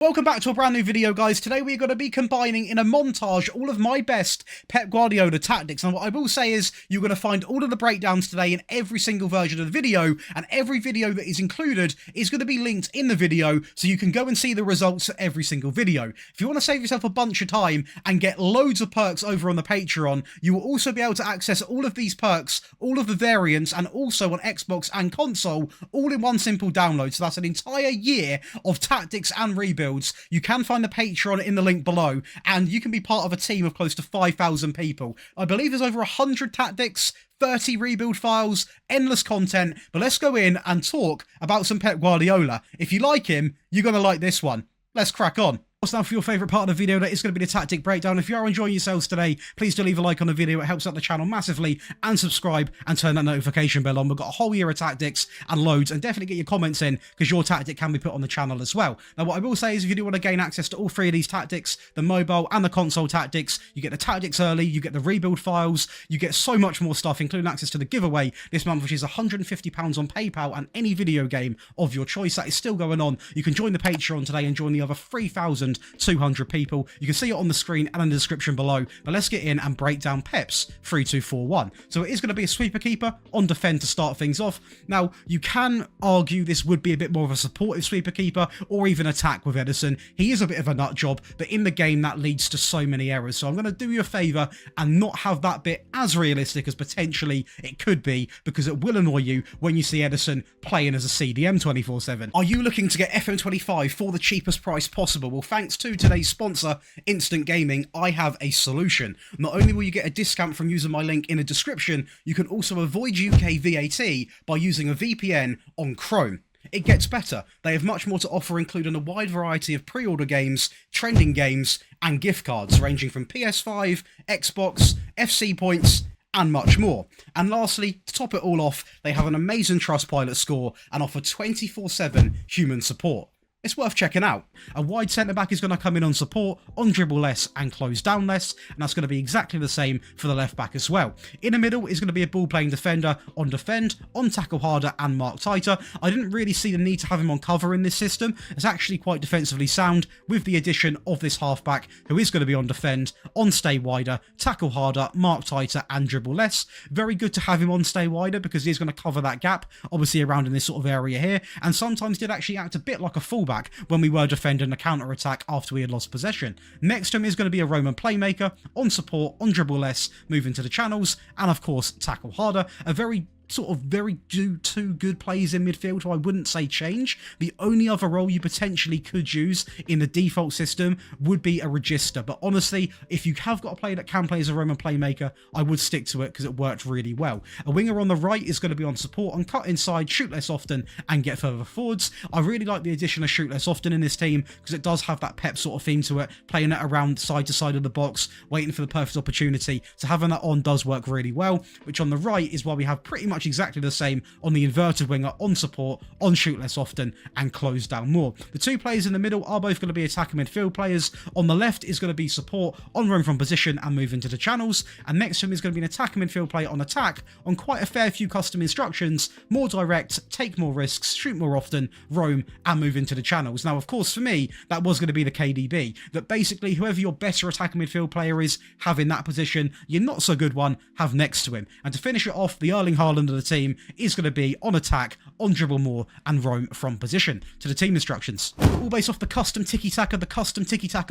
Welcome back to a brand new video, guys. Today we're going to be combining in a montage all of my best Pep Guardiola tactics. And what I will say is you're going to find all of the breakdowns today in every single version of the video, and every video that is included is going to be linked in the video so you can go and see the results for every single video. If you want to save yourself a bunch of time and get loads of perks over on the Patreon, you will also be able to access all of these perks, all of the variants, and also on Xbox and console, all in one simple download. So that's an entire year of tactics and rebuilds. You can find the Patreon in the link below, and you can be part of a team of close to 5,000 people. I believe there's over 100 tactics, 30 rebuild files, endless content, but let's go in and talk about some Pep Guardiola. If you like him, you're going to like this one. Let's crack on. Now for your favourite part of the video, that is going to be the tactic breakdown. If you are enjoying yourselves today, please do leave a like on the video. It helps out the channel massively, and subscribe and turn that notification bell on. We've got a whole year of tactics and loads, and definitely get your comments in because your tactic can be put on the channel as well. Now what I will say is if you do want to gain access to all three of these tactics, the mobile and the console tactics, you get the tactics early, you get the rebuild files, you get so much more stuff, including access to the giveaway this month, which is £150 on PayPal and any video game of your choice. That is still going on. You can join the Patreon today and join the other 3,200 people. You can see it on the screen and in the description below, but let's get in and break down Pep's 3-2-4-1. So it is going to be a sweeper keeper on defend to start things off. Now you can argue this would be a bit more of a supportive sweeper keeper or even attack with Edison. He is a bit of a nut job, but in the game that leads to so many errors, so I'm going to do you a favour and not have that bit as realistic as potentially it could be, because it will annoy you when you see Edison playing as a CDM 24/7. Are you looking to get FM25 for the cheapest price possible? Well, thanks to today's sponsor, Instant Gaming, I have a solution. Not only will you get a discount from using my link in the description, you can also avoid UK VAT by using a VPN on Chrome. It gets better. They have much more to offer, including a wide variety of pre-order games, trending games, and gift cards ranging from PS5, Xbox, FC points, and much more. And lastly, to top it all off, they have an amazing Trustpilot score and offer 24/7 human support. It's worth checking out. A wide centre-back is going to come in on support, on dribble less and close down less, and that's going to be exactly the same for the left-back as well. In the middle is going to be a ball-playing defender on defend, on tackle harder and mark tighter. I didn't really see the need to have him on cover in this system. It's actually quite defensively sound with the addition of this half-back who is going to be on defend, on stay wider, tackle harder, mark tighter and dribble less. Very good to have him on stay wider because he's going to cover that gap, obviously around in this sort of area here, and sometimes did actually act a bit like a fullback when we were defending a counter-attack after we had lost possession. Next to him is going to be a Roman playmaker, on support, on dribble less, moving to the channels, and of course tackle harder. A very two good players in midfield who I wouldn't say change. The only other role you potentially could use in the default system would be a register, but honestly, if you have got a player that can play as a Roman playmaker, I would stick to it because it worked really well. A winger on the right is going to be on support, on cut inside, shoot less often, and get further forwards. I really like the addition of shoot less often in this team because it does have that Pep sort of theme to it, playing it around side to side of the box, waiting for the perfect opportunity. So having that on does work really well, which on the right is why we have pretty much exactly the same on the inverted winger, on support, on shoot less often and close down more. The two players in the middle are both going to be attacking midfield players. On the left is going to be support, on run from position and move into the channels, and next to him is going to be an attacking midfield player on attack, on quite a fair few custom instructions, more direct, take more risks, shoot more often, roam and move into the channels. Now of course for me that was going to be the KDB, that basically whoever your better attacking midfield player is, have in that position, your not so good one, have next to him. And to finish it off, the Erling Haaland of the team is going to be on attack, on dribble more and roam from position. To the team instructions, all based off the custom tiki-taka,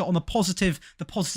on the positive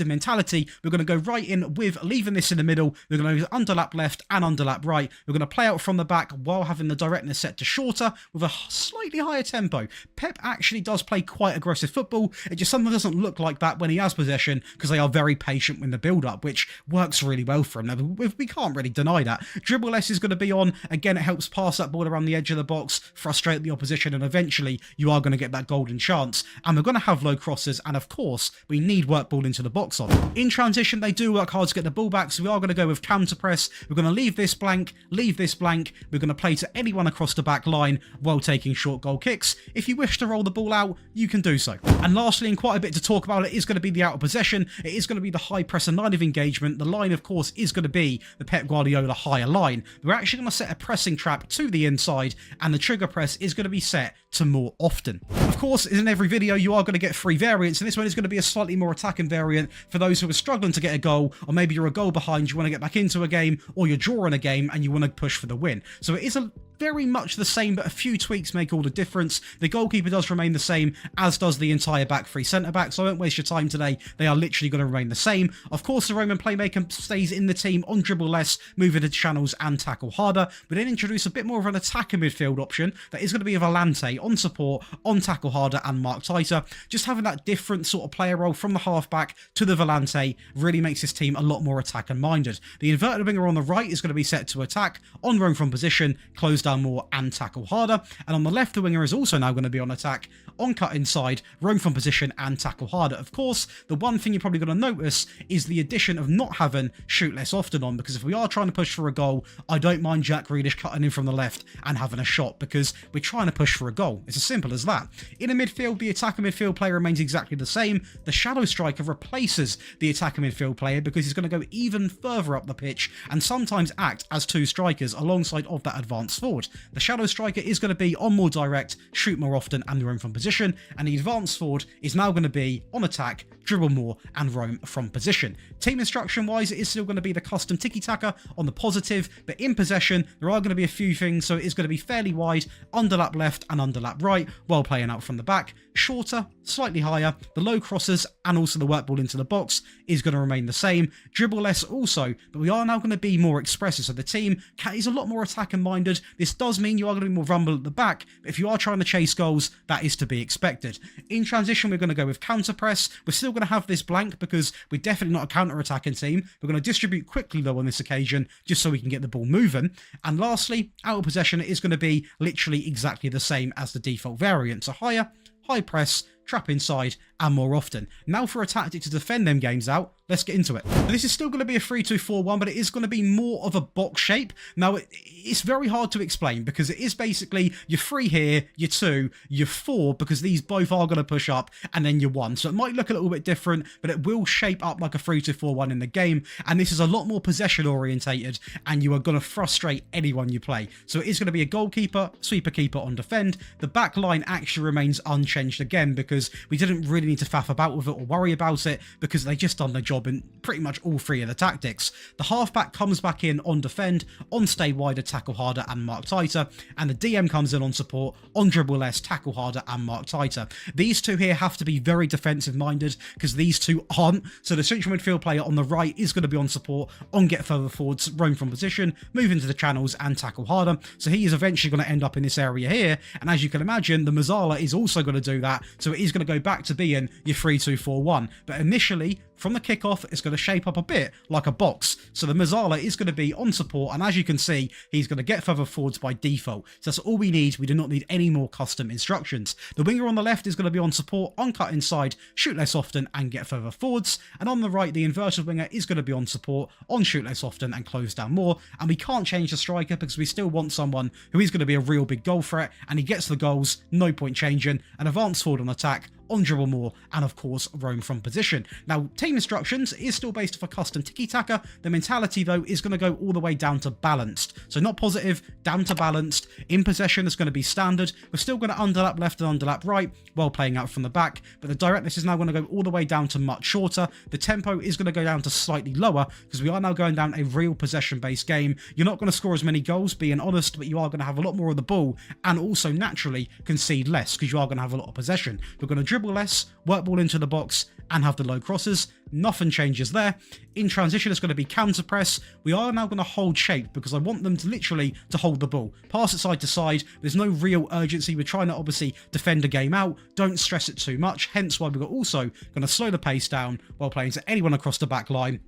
mentality. We're going to go right in with leaving this in the middle. We're going to underlap left and underlap right. We're going to play out from the back while having the directness set to shorter with a slightly higher tempo. Pep actually does play quite aggressive football. It just sometimes doesn't look like that when he has possession because they are very patient in the build-up, which works really well for him. Now, we can't really deny that. Dribble less is going to be on. Again, it helps pass that ball around the edge of the box, frustrate the opposition, and eventually you are going to get that golden chance. And we're going to have low crosses, and of course, we need work ball into the box on. In transition, they do work hard to get the ball back, so we are going to go with counter press. We're going to leave this blank. We're going to play to anyone across the back line while taking short goal kicks. If you wish to roll the ball out, you can do so. And lastly, and quite a bit to talk about, it is going to be the out of possession. It is going to be the high press and line of engagement. The line, of course, is going to be the Pep Guardiola higher line. We're actually going to set a pressing trap to the inside, and the trigger press is going to be set to more often. Of course, in every video, you are going to get 3 variants, and this one is going to be a slightly more attacking variant for those who are struggling to get a goal, or maybe you're a goal behind, you want to get back into a game, or you're drawing a game and you want to push for the win. So it is very much the same, but a few tweaks make all the difference. The goalkeeper does remain the same, as does the entire back 3 centre-backs, so I won't waste your time today. They are literally going to remain the same. Of course, the Roman playmaker stays in the team on dribble less, move into channels and tackle harder, but then introduce a bit more of an attacker midfield option that is going to be a Volante on support, on tackle harder and mark tighter. Just having that different sort of player role from the halfback to the Volante really makes this team a lot more attacker minded. The inverted winger on the right is going to be set to attack, on roam from position, close down more and tackle harder, and on the left the winger is also now going to be on attack, on cut inside, roam from position and tackle harder. Of course, the one thing you're probably going to notice is the addition of not having shoot less often on, because if we are trying to push for a goal, I don't mind Jack Grealish cutting in from the left and having a shot, because we're trying to push for a goal. It's as simple as that. In a midfield, the attacker midfield player remains exactly the same. The shadow striker replaces the attacker midfield player because he's going to go even further up the pitch and sometimes act as 2 strikers alongside of that advanced forward. The shadow striker is going to be on more direct, shoot more often and roam from position, and the advanced forward is now going to be on attack, dribble more and roam from position. Team instruction wise, it is still going to be the custom tiki-taka on the positive, but in possession there are going to be a few things, so it is going to be fairly wide, underlap left and underlap right while playing out from the back. Shorter, slightly higher, the low crosses and also the work ball into the box is going to remain the same. Dribble less also, but we are now going to be more expressive, so the team is a lot more attack and minded. This does mean you are going to be more rumble at the back, but if you are trying to chase goals, that is to be expected. In transition, we're going to go with counter press. We're still going to have this blank because we're definitely not a counter attacking team. We're going to distribute quickly though on this occasion, just so we can get the ball moving. And lastly, out of possession is going to be literally exactly the same as the default variant. So higher, high press, trap inside and more often. Now for a tactic to defend them games out, let's get into it. Now, this is still going to be a 3-2-4-1, but it is going to be more of a box shape. Now, it's very hard to explain because it is basically your 3 here, your 2, your 4, because these both are going to push up, and then your 1. So it might look a little bit different, but it will shape up like a 3-2-4-1 in the game, and this is a lot more possession orientated, and you are going to frustrate anyone you play. So it is going to be a goalkeeper, sweeper keeper on defend. The back line actually remains unchanged again because we didn't really need to faff about with it or worry about it because they just done the job in pretty much all 3 of the tactics. The halfback comes back in on defend, on stay wider, tackle harder and mark tighter, and the DM comes in on support, on dribble less, tackle harder and mark tighter. These 2 here have to be very defensive minded because these 2 aren't. So the central midfield player on the right is going to be on support, on get further forwards, roam from position, move into the channels and tackle harder. So he is eventually going to end up in this area here, and as you can imagine, the Mazzala is also going to do that, so it is going to go back to being your 3-2-4-1. But initially, from the kickoff, it's going to shape up a bit like a box. So the Mazzala is going to be on support, and as you can see, he's going to get further forwards by default. So that's all we need. We do not need any more custom instructions. The winger on the left is going to be on support, on cut inside, shoot less often, and get further forwards. And on the right, the inverted winger is going to be on support, on shoot less often, and close down more. And we can't change the striker because we still want someone who is going to be a real big goal threat, and he gets the goals, no point changing. An advanced forward on attack, on dribble more, and of course roam from position. Now, team instructions is still based off a custom tiki-taka. The mentality though is going to go all the way down to balanced, so not positive, down to balanced. In possession is going to be standard. We're still going to underlap left and underlap right while playing out from the back, but the directness is now going to go all the way down to much shorter. The tempo is going to go down to slightly lower because we are now going down a real possession based game. You're not going to score as many goals, being honest, but you are going to have a lot more of the ball and also naturally concede less because you are going to have a lot of possession. We're going to dribble less, work ball into the box and have the low crosses. Nothing changes there. In transition, it's going to be counter press. We are now going to hold shape because I want them to literally to hold the ball, pass it side to side. There's no real urgency. We're trying to obviously defend a game out. Don't stress it too much. Hence why we're also going to slow the pace down while playing to anyone across the back line.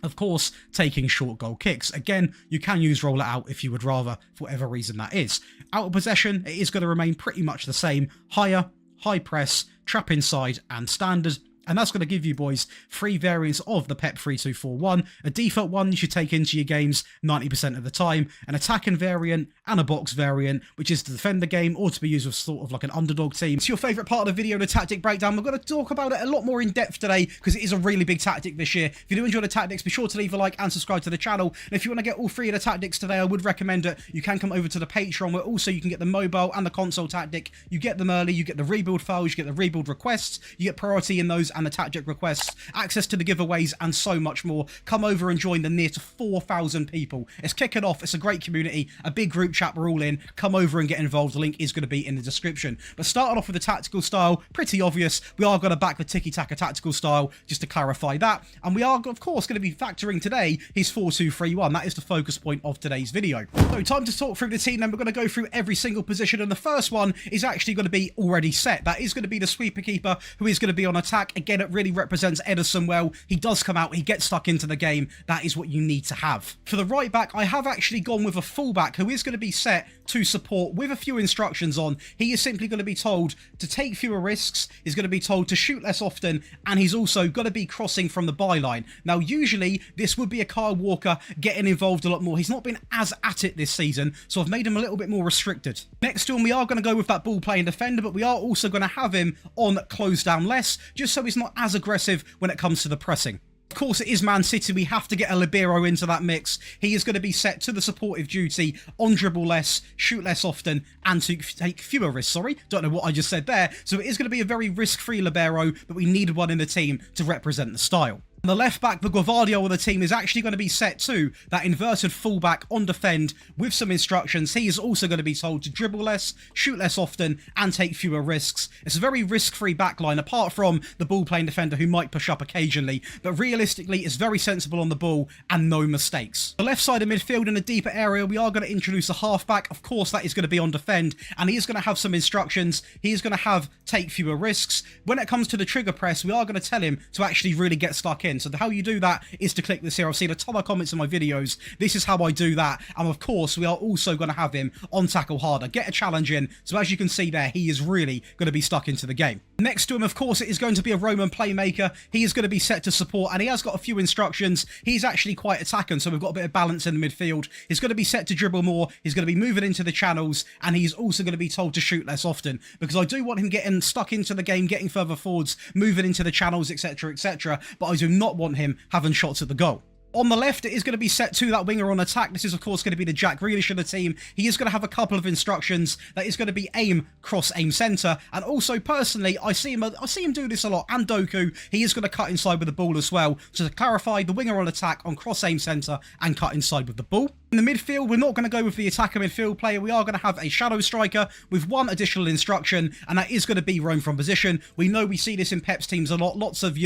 Of course, taking short goal kicks. Again, you can use roll it out if you would rather, for whatever reason that is. Out of possession, it is going to remain pretty much the same. Higher, high press, trap inside and standard. And that's going to give you, boys, 3 variants of the Pep 3-2-4-1. A default one you should take into your games 90% of the time, an attacking variant, and a box variant, which is to defend the game or to be used with sort of like an underdog team. It's your favourite part of the video, the tactic breakdown. We're going to talk about it a lot more in depth today because it is a really big tactic this year. If you do enjoy the tactics, be sure to leave a like and subscribe to the channel. And if you want to get all 3 of the tactics today, I would recommend it. You can come over to the Patreon, where also you can get the mobile and the console tactic. You get them early, you get the rebuild files, you get the rebuild requests, you get priority in those and the tactic requests, access to the giveaways, and so much more. Come over and join the near to 4,000 people. It's kicking off. It's a great community, a big group chat we're all in. Come over and get involved. The link is going to be in the description. But starting off with the tactical style, pretty obvious. We are going to back the tiki-taka tactical style, just to clarify that. And we are, of course, going to be factoring today his 4-2-3-1. That is the focus point of today's video. So time to talk through the team, then we're going to go through every single position. And the first one is actually going to be already set. That is going to be the sweeper keeper, who is going to be on attack. Again, it really represents Ederson well. He does come out, he gets stuck into the game. That is what you need to have. For the right back, I have actually gone with a fullback who is going to be set to support with a few instructions on. He is simply going to be told to take fewer risks, he's going to be told to shoot less often, and he's also going to be crossing from the byline. Now, usually this would be a Kyle Walker getting involved a lot more. He's not been as at it this season, so I've made him a little bit more restricted. Next to him, we are going to go with that ball playing defender, but we are also going to have him on close down less, just so he's not as aggressive when it comes to the pressing. Of course, it is Man City. We have to get a libero into that mix. He is going to be set to the supportive duty, on dribble less, shoot less often, and to take fewer risks. Sorry, don't know what I just said there. So it is going to be a very risk-free libero, but we needed one in the team to represent the style. And the left back, the Guardio of the team, is actually going to be set to that inverted fullback on defend with some instructions. He is also going to be told to dribble less, shoot less often, and take fewer risks. It's a very risk-free backline, apart from the ball-playing defender who might push up occasionally. But realistically, it's very sensible on the ball and no mistakes. The left side of midfield in a deeper area, we are going to introduce a halfback. Of course, that is going to be on defend, and he is going to have some instructions. He is going to have take fewer risks. When it comes to the trigger press, we are going to tell him to actually really get stuck in. So how you do that is to click this here. I've seen a ton of comments in my videos. This is how I do that. And of course, we are also going to have him on tackle harder, get a challenge in. So as you can see there, he is really going to be stuck into the game. Next to him, of course, it is going to be a Roman playmaker. He is going to be set to support, and he has got a few instructions. He's actually quite attacking, so we've got a bit of balance in the midfield. He's going to be set to dribble more. He's going to be moving into the channels, and he's also going to be told to shoot less often, because I do want him getting stuck into the game, getting further forwards, moving into the channels, etc., etc. But I do not want him having shots at the goal. On the left, it is going to be set to that winger on attack. This is, of course, going to be the Jack Grealish of the team. He is going to have a couple of instructions. That is going to be aim, cross, aim, centre. And also, personally, I see him do this a lot. And Doku, he is going to cut inside with the ball as well. So to clarify, the winger on attack on cross, aim, centre, and cut inside with the ball. In the midfield, we're not going to go with the attacker midfield player. We are going to have a shadow striker with one additional instruction, and that is going to be roam from position. We know we see this in Pep's teams a lot. Lots of,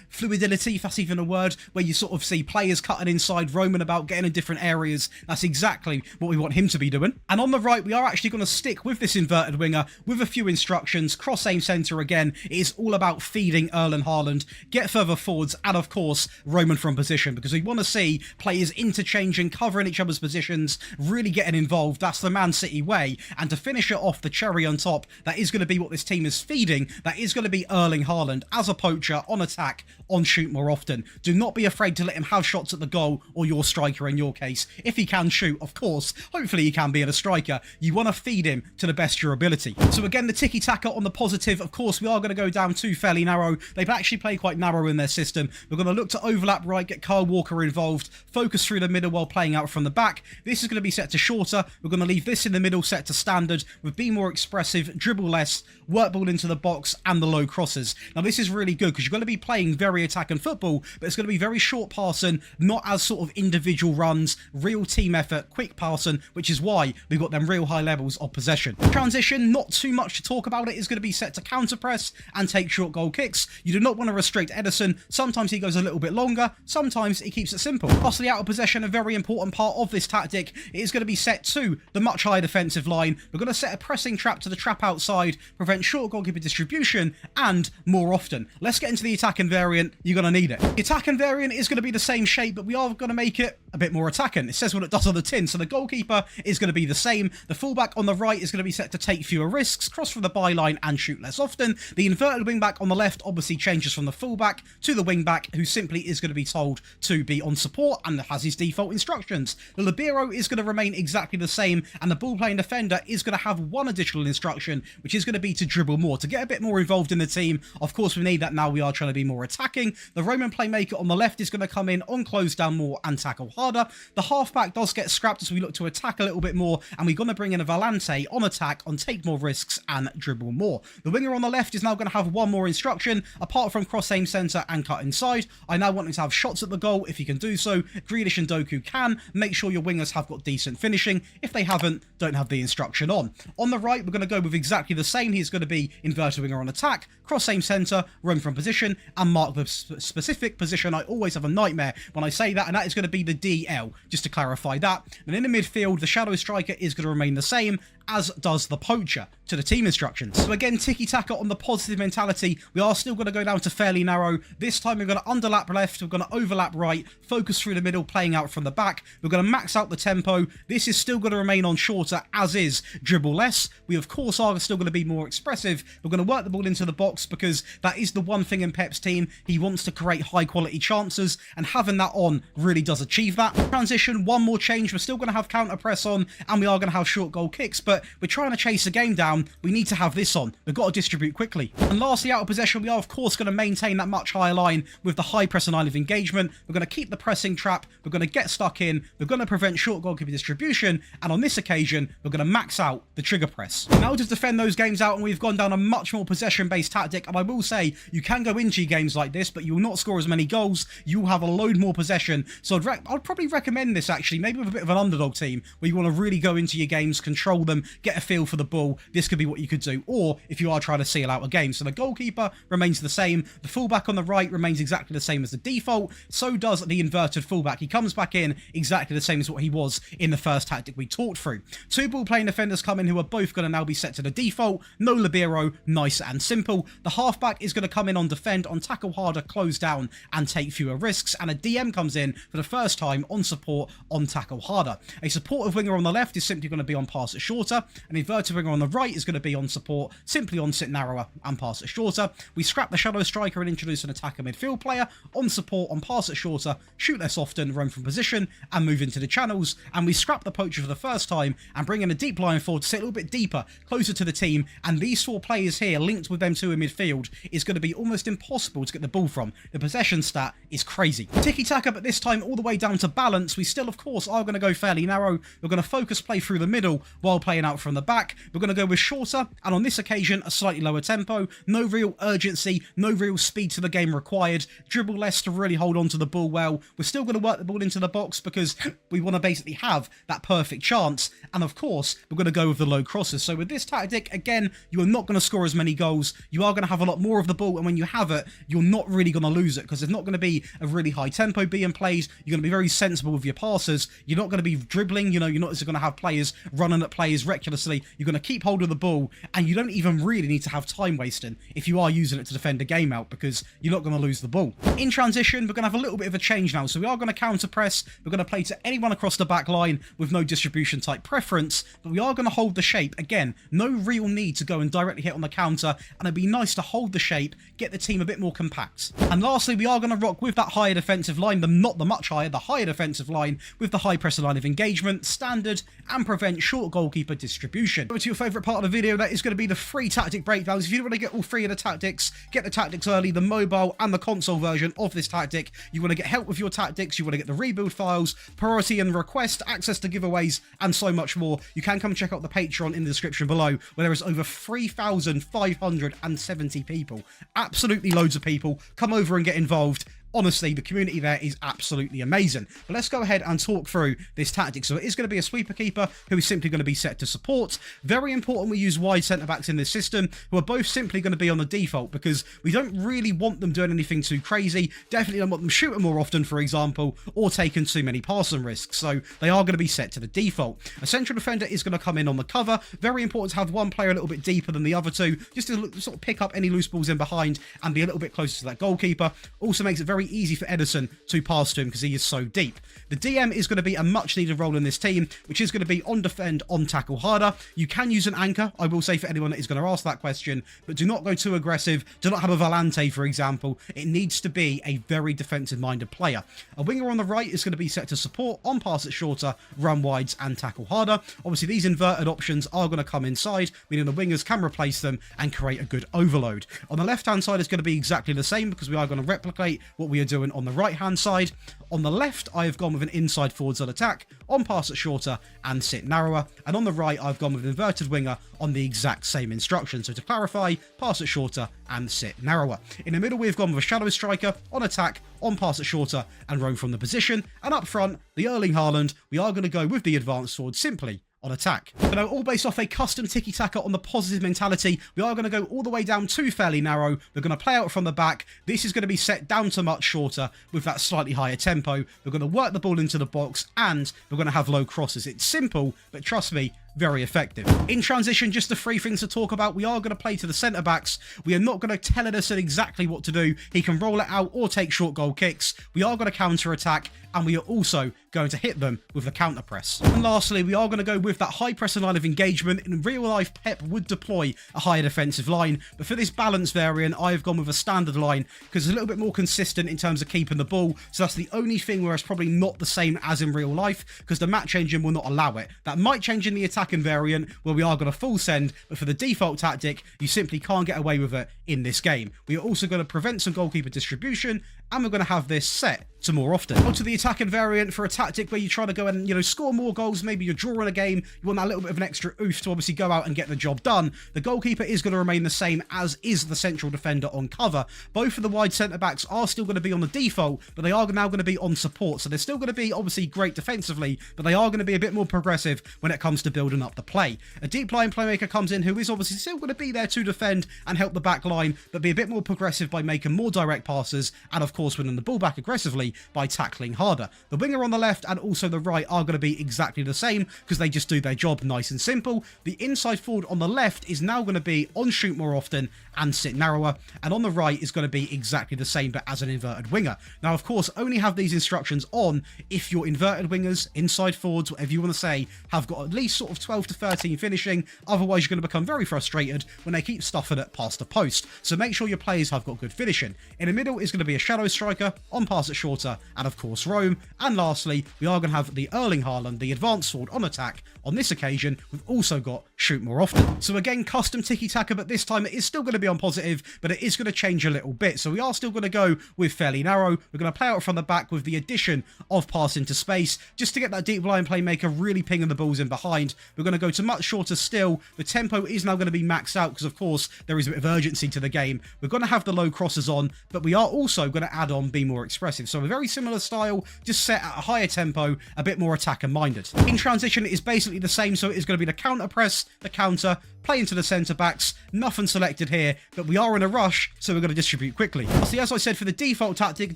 fluidity, if that's even a word, where you sort of see players cutting inside, roaming about, getting in different areas. That's exactly what we want him to be doing. And on the right, we are actually going to stick with this inverted winger with a few instructions. Cross, aim, centre again. It is all about feeding Erling Haaland, get further forwards, and of course, roaming from position, because we want to see players interchanging, covering each other's positions, really getting involved. That's the Man City way. And to finish it off, the cherry on top, that is going to be what this team is feeding. That is going to be Erling Haaland as a poacher, on attack, on shoot more often. Do not be afraid to let him have shots at the goal, or your striker in your case. If he can shoot, of course, hopefully he can be a striker. You want to feed him to the best of your ability. So again, the tiki-taka on the positive, of course, we are going to go down too fairly narrow. They've actually played quite narrow in their system. We're going to look to overlap right, get Kyle Walker involved, focus through the middle while playing out from the back. This is going to be set to shorter. We're going to leave this in the middle set to standard with be more expressive, dribble less, work ball into the box, and the low crosses. Now this is really good because you're going to be playing very attacking football, but it's going to be very short passing, not as sort of individual runs, real team effort, quick passing, which is why we've got them real high levels of possession. Transition, not too much to talk about. It is going to be set to counter press and take short goal kicks. You do not want to restrict Ederson. Sometimes he goes a little bit longer, sometimes he keeps it simple. Lastly, out of possession, a very important part of of this tactic, it is going to be set to the much higher defensive line. We're going to set a pressing trap to the trap outside, prevent short goalkeeper distribution, and more often. Let's get into the attacking variant. You're going to need it. The attacking variant is going to be the same shape, but we are going to make it a bit more attacking. It says what it does on the tin, so the goalkeeper is going to be the same. The fullback on the right is going to be set to take fewer risks, cross from the byline, and shoot less often. The inverted wingback on the left obviously changes from the fullback to the wingback, who simply is going to be told to be on support and has his default instructions. The libero is going to remain exactly the same, and the ball-playing defender is going to have one additional instruction, which is going to be to dribble more, to get a bit more involved in the team. Of course, we need that now. We are trying to be more attacking. The Roman playmaker on the left is going to come in on close down more and tackle harder. The halfback does get scrapped as we look to attack a little bit more, and we're going to bring in a Volante on attack, on take more risks and dribble more. The winger on the left is now going to have one more instruction, apart from cross aim centre and cut inside. I now want him to have shots at the goal if he can do so. Grealish and Doku can. Make sure your wingers have got decent finishing. If they haven't, don't have the instruction on. On the right, we're going to go with exactly the same. He's going to be inverted winger on attack, cross aim centre, run from position, and mark the specific position. I always have a nightmare when I say that, and that is going to be the DL, just to clarify that. And in the midfield, the shadow striker is going to remain the same, as does the poacher, to the team instructions. So again, tiki-taka on the positive mentality. We are still going to go down to fairly narrow. This time we're going to underlap left, we're going to overlap right, focus through the middle, playing out from the back. We're going to max out the tempo. This is still going to remain on shorter, as is dribble less. We of course are still going to be more expressive. We're going to work the ball into the box, because that is the one thing in Pep's team. He wants to create high quality chances, and having that on really does achieve that. Transition, one more change. We're still going to have counter press on, and we are going to have short goal kicks, but we're trying to chase the game down. We need to have this on. We've got to distribute quickly. And lastly, out of possession, we are of course going to maintain that much higher line with the high press and line of engagement. We're going to keep the pressing trap. We're going to get stuck in. We're going to prevent short goalkeeper distribution. And on this occasion, we're going to max out the trigger press. Now to defend those games out, and we've gone down a much more possession-based tactic. And I will say, you can go into games like this, but you will not score as many goals. You will have a load more possession. So I'd probably recommend this actually, maybe with a bit of an underdog team, where you want to really go into your games, control them, get a feel for the ball. This could be what you could do. Or if you are trying to seal out a game. So the goalkeeper remains the same. The fullback on the right remains exactly the same as the default. So does the inverted fullback. He comes back in exactly the same as what he was in the first tactic we talked through. Two ball-playing defenders come in who are both going to now be set to the default. No libero, nice and simple. The halfback is going to come in on defend, on tackle harder, close down, and take fewer risks. And a DM comes in for the first time on support, on tackle harder. A supportive winger on the left is simply going to be on pass it shorter. An inverted winger on the right is going to be on support, simply on sit narrower and pass it shorter. We scrap the shadow striker and introduce an attacker midfield player, on support, on pass it shorter, shoot less often, run from position, and move into the channels. And we scrap the poacher for the first time and bring in a deep line forward to sit a little bit deeper, closer to the team. And these four players here, linked with them two in midfield, is going to be almost impossible to get the ball from. The possession stat is crazy. Tiki-taka, but this time all the way down to balance. We still, of course, are going to go fairly narrow. We're going to focus play through the middle while playing out from the back. We're going to go with shorter, and on this occasion, a slightly lower tempo. No real urgency, no real speed to the game required. Dribble less to really hold on to the ball well. We're still going to work the ball into the box because we want to basically have that perfect chance. And of course, we're going to go with the low crosses. So with this tactic, again, you are not going to score as many goals. You are going to have a lot more of the ball, and when you have it, you're not really going to lose it, because there's not going to be a really high tempo being played. You're going to be very sensible with your passes. You're not going to be dribbling. You know, you're not just going to have players running at players recklessly. You're going to keep hold of the ball, and you don't even really need to have time wasting if you are using it to defend a game out, because you're not going to lose the ball. In transition, we're going to have a little bit of a change now. So we are going to counter press. We're going to play to anyone across the back line with no distribution type preference, but we are going to hold the shape. Again, no real need to go and directly hit on the counter, and it'd be nice to hold the shape, get the team a bit more compact. And lastly, we are going to rock with that higher defensive line, not the much higher, the higher defensive line, with the high pressure line of engagement, standard, and prevent short goalkeeper distribution. Over to your favourite part of the video, that is going to be the free tactic breakdowns. If you want to get all three of the tactics, get the tactics early, the mobile and the console version of this tactic. You want to get help with your tactics, you want to get the rebuild files, priority and request, access to giveaways, and so much more. You can come check out the Patreon in the description below, where there is over 3,570 people. Absolutely loads of people. Come over and get involved. honestly, the community there is absolutely amazing. But let's go ahead and talk through this tactic. So it is going to be a sweeper keeper who is simply going to be set to support. Very important we use wide centre-backs in this system who are both simply going to be on the default, because we don't really want them doing anything too crazy. Definitely don't want them shooting more often, for example, or taking too many passing risks. So they are going to be set to the default. A central defender is going to come in on the cover. Very important to have one player a little bit deeper than the other two, just to sort of pick up any loose balls in behind and be a little bit closer to that goalkeeper. Also makes it very easy for Ederson to pass to him because he is so deep. The DM is going to be a much needed role in this team, which is going to be on defend, on tackle harder. You can use an anchor, I will say, for anyone that is going to ask that question, but do not go too aggressive. Do not have a Valente, for example. It needs to be a very defensive minded player. A winger on the right is going to be set to support, on pass it shorter, run wides and tackle harder. Obviously these inverted options are going to come inside, meaning the wingers can replace them and create a good overload. On the left hand side is going to be exactly the same, because we are going to replicate what we are doing on the right hand side. On the left I have gone with an inside forwards on attack, on pass it shorter and sit narrower, and on the right I've gone with an inverted winger on the exact same instruction. So to clarify, pass it shorter and sit narrower. In the middle we've gone with a shadow striker, on attack, on pass it shorter and roam from the position, and up front the Erling Haaland, we are going to go with the advanced forward simply on attack. But now, all based off a custom tiki-taka on the positive mentality, we are going to go all the way down to fairly narrow. We're going to play out from the back. This is going to be set down to much shorter with that slightly higher tempo. We're going to work the ball into the box and we're going to have low crosses. It's simple, but trust me, very effective. In transition, just the three things to talk about. We are going to play to the centre backs. We are not going to tell Ederson exactly what to do. He can roll it out or take short goal kicks. We are going to counter attack, and we are also going to hit them with the counter press. And lastly, we are going to go with that high pressing line of engagement. In real life, Pep would deploy a higher defensive line, but for this balance variant, I've gone with a standard line because it's a little bit more consistent in terms of keeping the ball. So that's the only thing where it's probably not the same as in real life, because the match engine will not allow it. That might change in the attacking variant where we are going to full send, but for the default tactic, you simply can't get away with it in this game. We are also going to prevent some goalkeeper distribution, and we're going to have this set to more often. Onto the attacking variant for a tactic where you try to go and, score more goals. Maybe you're drawing a game, you want that little bit of an extra oof to obviously go out and get the job done. The goalkeeper is going to remain the same as is the central defender on cover. Both of the wide centre-backs are still going to be on the default, but they are now going to be on support. So they're still going to be obviously great defensively, but they are going to be a bit more progressive when it comes to building up the play. A deep line playmaker comes in who is obviously still going to be there to defend and help the back line, but be a bit more progressive by making more direct passes and of course winning the ball back aggressively by tackling harder. The winger on the left and also the right are going to be exactly the same because they just do their job nice and simple. The inside forward on the left is now going to be on shoot more often and sit narrower, and on the right is going to be exactly the same but as an inverted winger. Now of course only have these instructions on if your inverted wingers, inside forwards, whatever you want to say, have got at least sort of 12 to 13 finishing. Otherwise you're going to become very frustrated when they keep stuffing it past the post. So make sure your players have got good finishing. In the middle is going to be a shadow striker, on pass it shorter, and of course roam. And lastly, we are going to have the Erling Haaland, the advanced forward on attack. On this occasion, we've also got shoot more often. So again, custom tiki-taka, but this time it is still going to be on positive, but it is going to change a little bit. So we are still going to go with fairly narrow. We're going to play out from the back with the addition of pass into space, just to get that deep line playmaker really pinging the balls in behind. We're going to go to much shorter still. The tempo is now going to be maxed out because of course there is a bit of urgency to the game. We're going to have the low crosses on, but we are also going to add on be more expressive. So a very similar style, just set at a higher tempo, a bit more attacker minded. In transition it is basically the same, so it is going to be the counter press, the counter, play into the centre backs. Nothing selected here, but we are in a rush, so we're going to distribute quickly. See, as I said, for the default tactic, it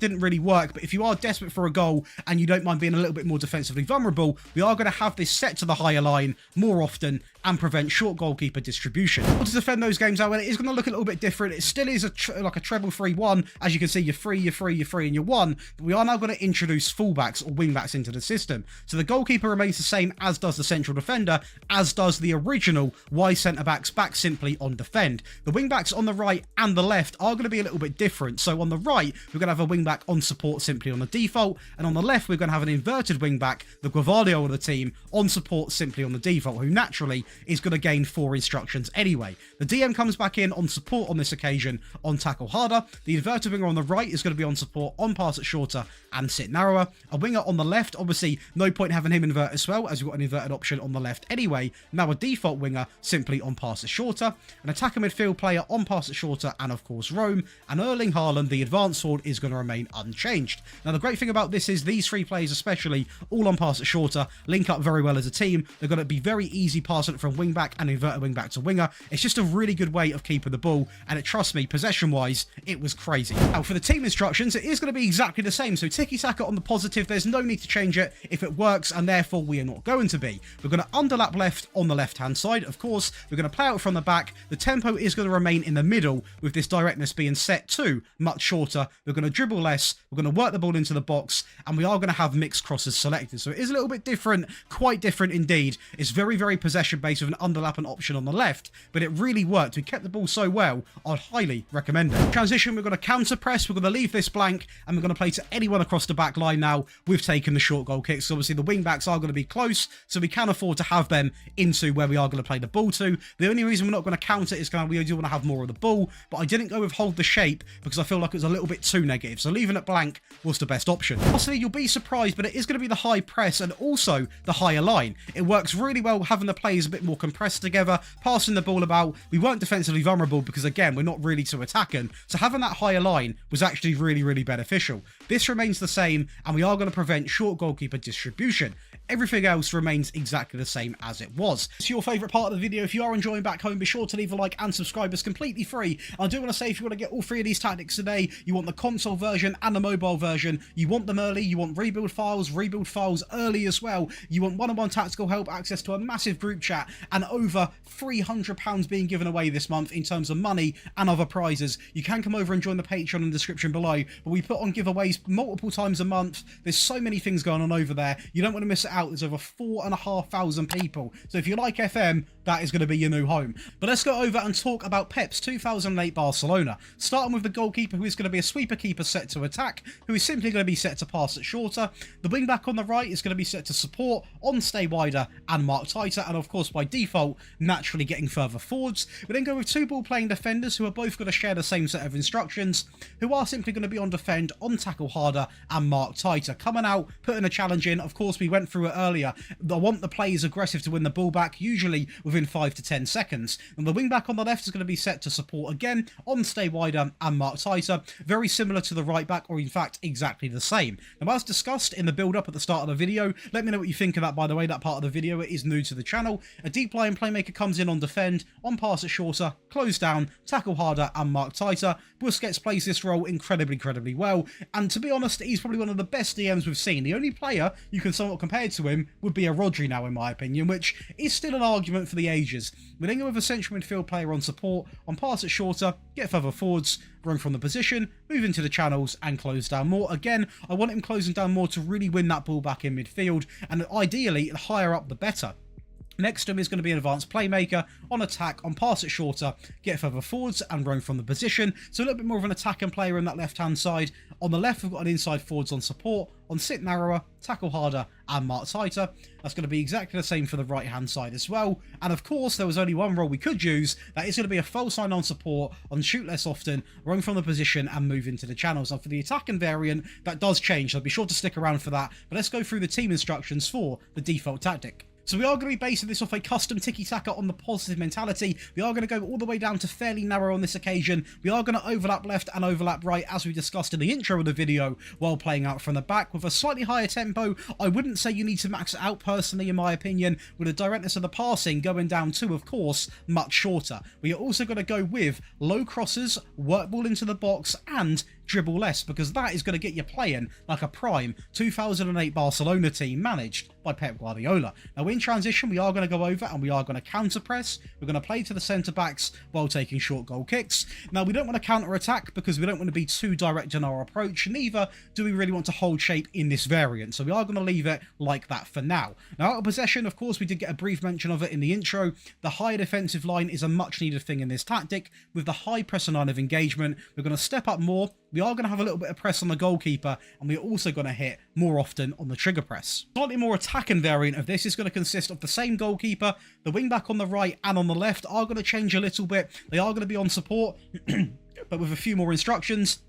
didn't really work, but if you are desperate for a goal and you don't mind being a little bit more defensively vulnerable, we are going to have this set to the higher line more often and prevent short goalkeeper distribution. To defend those games out, well, it is going to look a little bit different. It still is like a treble 3-1. As you can see, you're 3, you're 3, you're 3, and you're 1. But we are now going to introduce fullbacks or wingbacks into the system. So the goalkeeper remains the same, as does the central defender, as does the original wide centre-backs back simply on defend. The wingbacks on the right and the left are going to be a little bit different. So on the right, we're going to have a wingback on support simply on the default, and on the left, we're going to have an inverted wingback, the Guardiola of the team, on support simply on the default, who naturally is going to gain 4 instructions anyway. The DM comes back in on support on this occasion, on tackle harder. The inverted winger on the right is going to be on support, on pass it shorter, and sit narrower. A winger on the left, obviously no point having him invert as well, as we've got an inverted option on the left anyway. Now a default winger simply on passes shorter, an attacker midfield player on passes shorter, and of course Rome, and Erling Haaland, the advanced forward, is going to remain unchanged. Now the great thing about this is these three players especially, all on passes shorter, link up very well as a team. They're going to be very easy passing from wing back and inverted wing back to winger. It's just a really good way of keeping the ball, and trust me, possession wise, it was crazy. Now for the team instructions, it is going to be exactly the same. So tiki-taka on the positive, there's no need to change it if it works, and therefore we are not going to be. We're going to underlap left on the left hand side, of course. We're going to play out from the back. The tempo is going to remain in the middle, with this directness being set to much shorter. We're going to dribble less, we're going to work the ball into the box, and we are going to have mixed crosses selected. So it is a little bit different, quite different indeed. It's very, very possession based with an underlapping option on the left, but it really worked. We kept the ball so well, I'd highly recommend it. Transition, we're going to counter press, we're going to leave this blank, and we're going to play to anyone across the back line now. We've taken the short goal kicks. So obviously the wing backs are going to be close, so we can afford to have them into where we are going to play the ball to. The only reason we're not going to counter is because we do want to have more of the ball, but I didn't go with hold the shape because I feel like it was a little bit too negative. So leaving it blank was the best option. Honestly, you'll be surprised, but it is going to be the high press and also the higher line. It works really well having the players a bit more compressed together, passing the ball about. We weren't defensively vulnerable because, again, we're not really too attacking. So having that higher line was actually really, really beneficial. This remains the same, and we are going to prevent short goalkeeper distribution. Everything else remains exactly the same as it was. It's your favourite part of the video. If you are enjoying back home, be sure to leave a like and subscribe. It's completely free. I do want to say, if you want to get all three of these tactics today, you want the console version and the mobile version, you want them early, you want rebuild files early as well, you want one-on-one tactical help, access to a massive group chat, and over £300 being given away this month in terms of money and other prizes. You can come over and join the Patreon in the description below, but we put on giveaways multiple times a month. There's so many things going on over there. You don't want to miss it out. There's over 4,500 people. So if you like FM, that is going to be your new home. But let's go over and talk about Pep's 2008 Barcelona. Starting with the goalkeeper, who is going to be a sweeper keeper set to attack, who is simply going to be set to pass it shorter. The wing back on the right is going to be set to support, on stay wider, and mark tighter. And of course, by default, naturally getting further forwards. We then go with two ball playing defenders who are both going to share the same set of instructions, who are simply going to be on defend, on tackle harder, and mark tighter. Coming out, putting a challenge in. Of course, we went through it earlier. I want the players aggressive to win the ball back, usually within 5 to 10 seconds. And the wing back on the left is going to be set to support again, on stay wider, and mark tighter. Very similar to the right back, or in fact exactly the same. Now, as discussed in the build up at the start of the video, let me know what you think of that. By the way, that part of the video is new to the channel. A deep lying playmaker comes in on defend, on pass it shorter, close down, tackle harder, and mark tighter. Busquets plays this role incredibly well, and to be honest, he's probably one of the best DMs we've seen. The only player you can somewhat compare to him would be a Rodri now, in my opinion, which is still an argument for the ages. We then go with a central midfield player on support, on pass it shorter, get further forwards, run from the position, move into the channels, and close down more. Again, I want him closing down more to really win that ball back in midfield, and ideally, the higher up the better. Next to him is going to be an advanced playmaker, on attack, on pass it shorter, get further forwards, and run from the position. So a little bit more of an attacking player on that left-hand side. On the left, we've got an inside forwards on support, on sit narrower, tackle harder, and mark tighter. That's going to be exactly the same for the right-hand side as well. And of course, there was only one role we could use. That is going to be a false line on support, on shoot less often, run from the position, and move into the channels. Now, for the attacking variant, that does change, so be sure to stick around for that. But let's go through the team instructions for the default tactic. So we are going to be basing this off a custom tiki-taka on the positive mentality. We are going to go all the way down to fairly narrow on this occasion. We are going to overlap left and overlap right, as we discussed in the intro of the video, while playing out from the back with a slightly higher tempo. I wouldn't say you need to max it out personally, in my opinion, with the directness of the passing going down to, of course, much shorter. We are also going to go with low crosses, work ball into the box, and dribble less, because that is going to get you playing like a prime 2008 Barcelona team managed by Pep Guardiola. Now in transition, we are going to go over and we are going to counter press. We're going to play to the centre backs while taking short goal kicks. Now we don't want to counter attack because we don't want to be too direct in our approach, neither do we really want to hold shape in this variant, so we are going to leave it like that for now. Now out of possession, of course, we did get a brief mention of it in the intro. The higher defensive line is a much needed thing in this tactic. With the high pressing line of engagement, we're going to step up more. We are going to have a little bit of press on the goalkeeper, and we're also going to hit more often on the trigger press. Slightly more attacking variant of this is going to consist of the same goalkeeper. The wing back on the right and on the left are going to change a little bit. They are going to be on support, but with a few more instructions.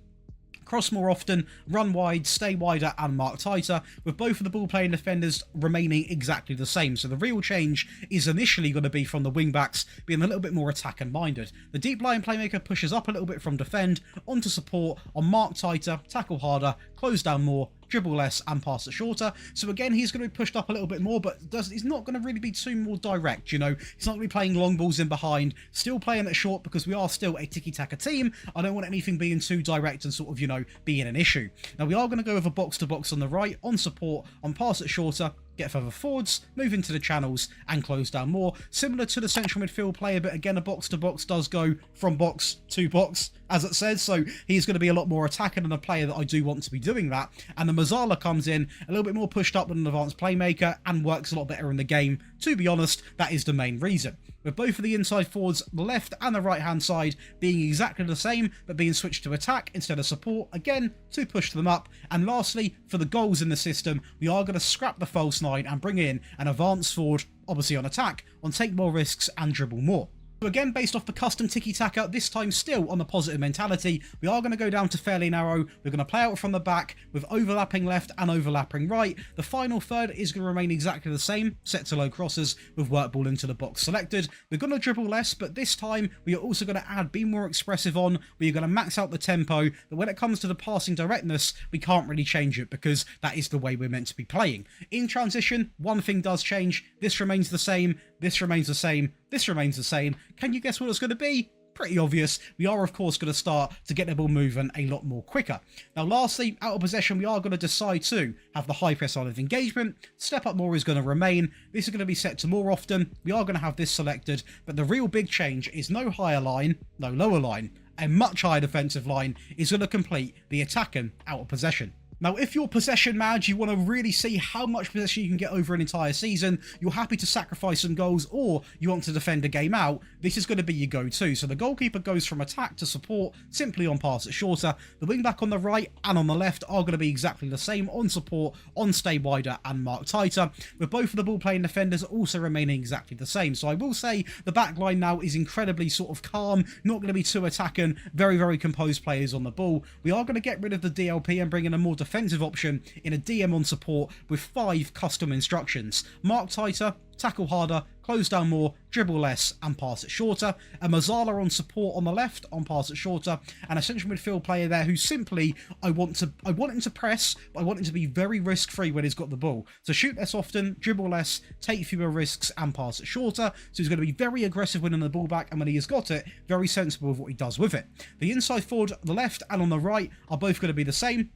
cross more often, run wide, stay wider, and mark tighter, with both of the ball-playing defenders remaining exactly the same. So the real change is initially going to be from the wing-backs being a little bit more attack-and-minded. The deep-lying playmaker pushes up a little bit from defend, onto support, on mark tighter, tackle harder, close down more, dribble less, and pass it shorter. So again, he's going to be pushed up a little bit more, but he's not going to really be too more direct, you know. He's not going to be playing long balls in behind, still playing it short because we are still a tiki-taka team. I don't want anything being too direct and sort of, you know, being an issue. Now, we are going to go with a box-to-box on the right, on support, on pass it shorter, get further forwards, move into the channels, and close down more. Similar to the central midfield player, but again, a box-to-box does go from box to box, as it says, so he's going to be a lot more attacking than a player that I do want to be doing that. And the Mazzala comes in a little bit more pushed up than an advanced playmaker and works a lot better in the game. To be honest, that is the main reason. With both of the inside forwards, the left and the right-hand side, being exactly the same, but being switched to attack instead of support, again, to push them up. And lastly, for the goals in the system, we are going to scrap the false nine and bring in an advanced forward, obviously on attack, on take more risks and dribble more. So again, based off the custom tiki-taka, this time still on the positive mentality, we are going to go down to fairly narrow. We're going to play out from the back with overlapping left and overlapping right. The final third is going to remain exactly the same, set to low crosses with work ball into the box selected. We're going to dribble less, but this time we are also going to add be more expressive on. We're going to max out the tempo, but when it comes to the passing directness, we can't really change it because that is the way we're meant to be playing. In transition, one thing does change. This remains the same. This remains the same. This remains the same. Can you guess what it's going to be? Pretty obvious. We are, of course, going to start to get the ball moving a lot more quicker. Now, lastly, out of possession, we are going to decide to have the high press line of engagement. Step up more is going to remain. This is going to be set to more often. We are going to have this selected, but the real big change is no higher line, no lower line. A much higher defensive line is going to complete the attacking out of possession. Now, if you're possession mad, you want to really see how much possession you can get over an entire season, you're happy to sacrifice some goals, or you want to defend a game out, this is going to be your go-to. So the goalkeeper goes from attack to support, simply on pass it shorter. The wing-back on the right and on the left are going to be exactly the same, on support, on stay wider, and mark tighter, with both of the ball-playing defenders also remaining exactly the same. So I will say the back line now is incredibly sort of calm, not going to be too attacking, very, very composed players on the ball. We are going to get rid of the DLP and bring in a more defensive option in a DM on support with 5 custom instructions: mark tighter, tackle harder, close down more, dribble less, and pass it shorter. A Mazzala on support on the left, on pass it shorter, and a central midfield player there who simply, I want him to press, but I want him to be very risk-free when he's got the ball. So shoot less often, dribble less, take fewer risks, and pass it shorter. So he's going to be very aggressive winning the ball back, and when he has got it, very sensible with what he does with it. The inside forward, the left and on the right, are both going to be the same: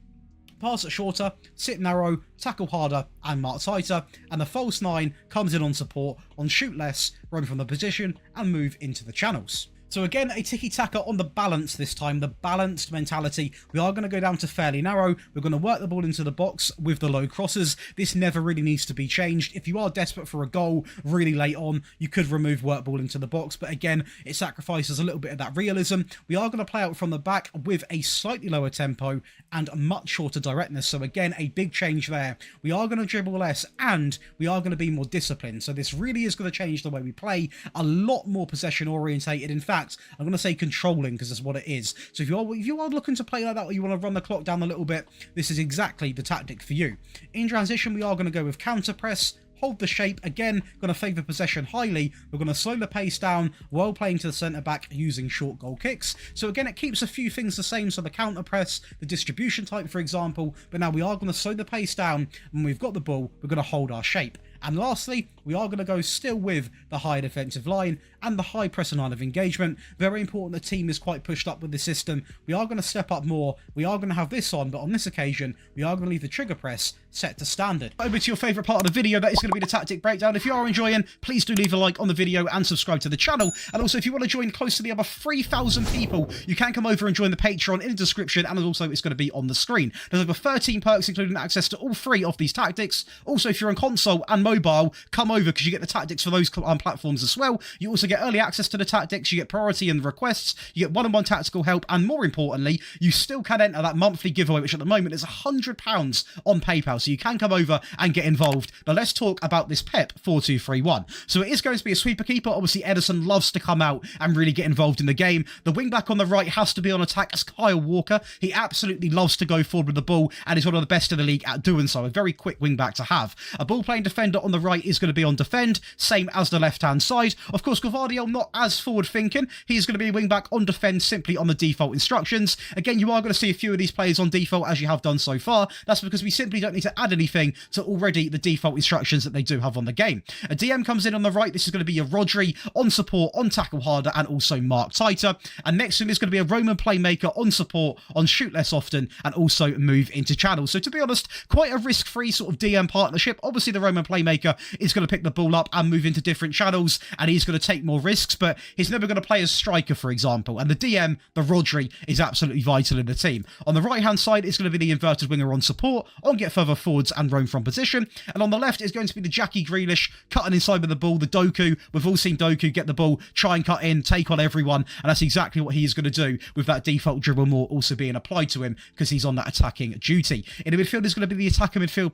pass it shorter, sit narrow, tackle harder, and mark tighter. And the false 9 comes in on support, on shoot less, run from the position, and move into the channels. So again, a tiki-taka on the balance this time, the balanced mentality. We are going to go down to fairly narrow. We're going to work the ball into the box with the low crosses. This never really needs to be changed. If you are desperate for a goal really late on, you could remove work ball into the box. But again, it sacrifices a little bit of that realism. We are going to play out from the back with a slightly lower tempo and a much shorter directness. So again, a big change there. We are going to dribble less and we are going to be more disciplined. So this really is going to change the way we play. A lot more possession orientated. In fact, I'm going to say controlling because that's what it is. So if you are looking to play like that, or you want to run the clock down a little bit, this is exactly the tactic for you. In transition, we are going to go with counter press. Hold the shape. Again, going to favour possession highly. We're going to slow the pace down while playing to the centre-back using short goal kicks. So again, it keeps a few things the same. So the counter press, the distribution type, for example. But now we are going to slow the pace down. When we've got the ball, we're going to hold our shape. And lastly, we are going to go still with the high defensive line and the high pressing line of engagement. Very important the team is quite pushed up with the system. We are going to step up more. We are going to have this on, but on this occasion, we are going to leave the trigger press set to standard. Over to your favourite part of the video, that is going to be the tactic breakdown. If you are enjoying, please do leave a like on the video and subscribe to the channel. And also, if you want to join close to the other 3,000 people, you can come over and join the Patreon in the description, and also it's going to be on the screen. There's over 13 perks, including access to all 3 of these tactics. Also, if you're on console and mobile, come over because you get the tactics for those platforms as well. You also get get early access to the tactics, you get priority in the requests, you get one-on-one tactical help, and more importantly, you still can enter that monthly giveaway, which at the moment is £100 on PayPal, so you can come over and get involved. But let's talk about this Pep 4231. So it is going to be a sweeper keeper. Obviously, Ederson loves to come out and really get involved in the game. The wing-back on the right has to be on attack as Kyle Walker. He absolutely loves to go forward with the ball, and he's one of the best in the league at doing so. A very quick wing-back to have. A ball-playing defender on the right is going to be on defend, same as the left-hand side. Of course, Gvardiol not as forward-thinking. He's going to be a wing-back on defend simply on the default instructions. Again, you are going to see a few of these players on default as you have done so far. That's because we simply don't need to add anything to already the default instructions that they do have on the game. A DM comes in on the right. This is going to be your Rodri on support, on tackle harder, and also mark tighter. And next to him is going to be a Roman playmaker on support, on shoot less often, and also move into channels. So to be honest, quite a risk-free sort of DM partnership. Obviously, the Roman playmaker is going to pick the ball up and move into different channels, and he's going to take more risks, but he's never going to play as striker, for example. And the DM, the Rodri, is absolutely vital in the team. On the right-hand side, it's going to be the inverted winger on support, on get further forwards and roam from position. And on the left is going to be the Jackie Grealish cutting inside with the ball, the Doku. We've all seen Doku get the ball, try and cut in, take on everyone, and that's exactly what he is going to do with that default dribble more also being applied to him because he's on that attacking duty. In the midfield is going to be the attacking midfield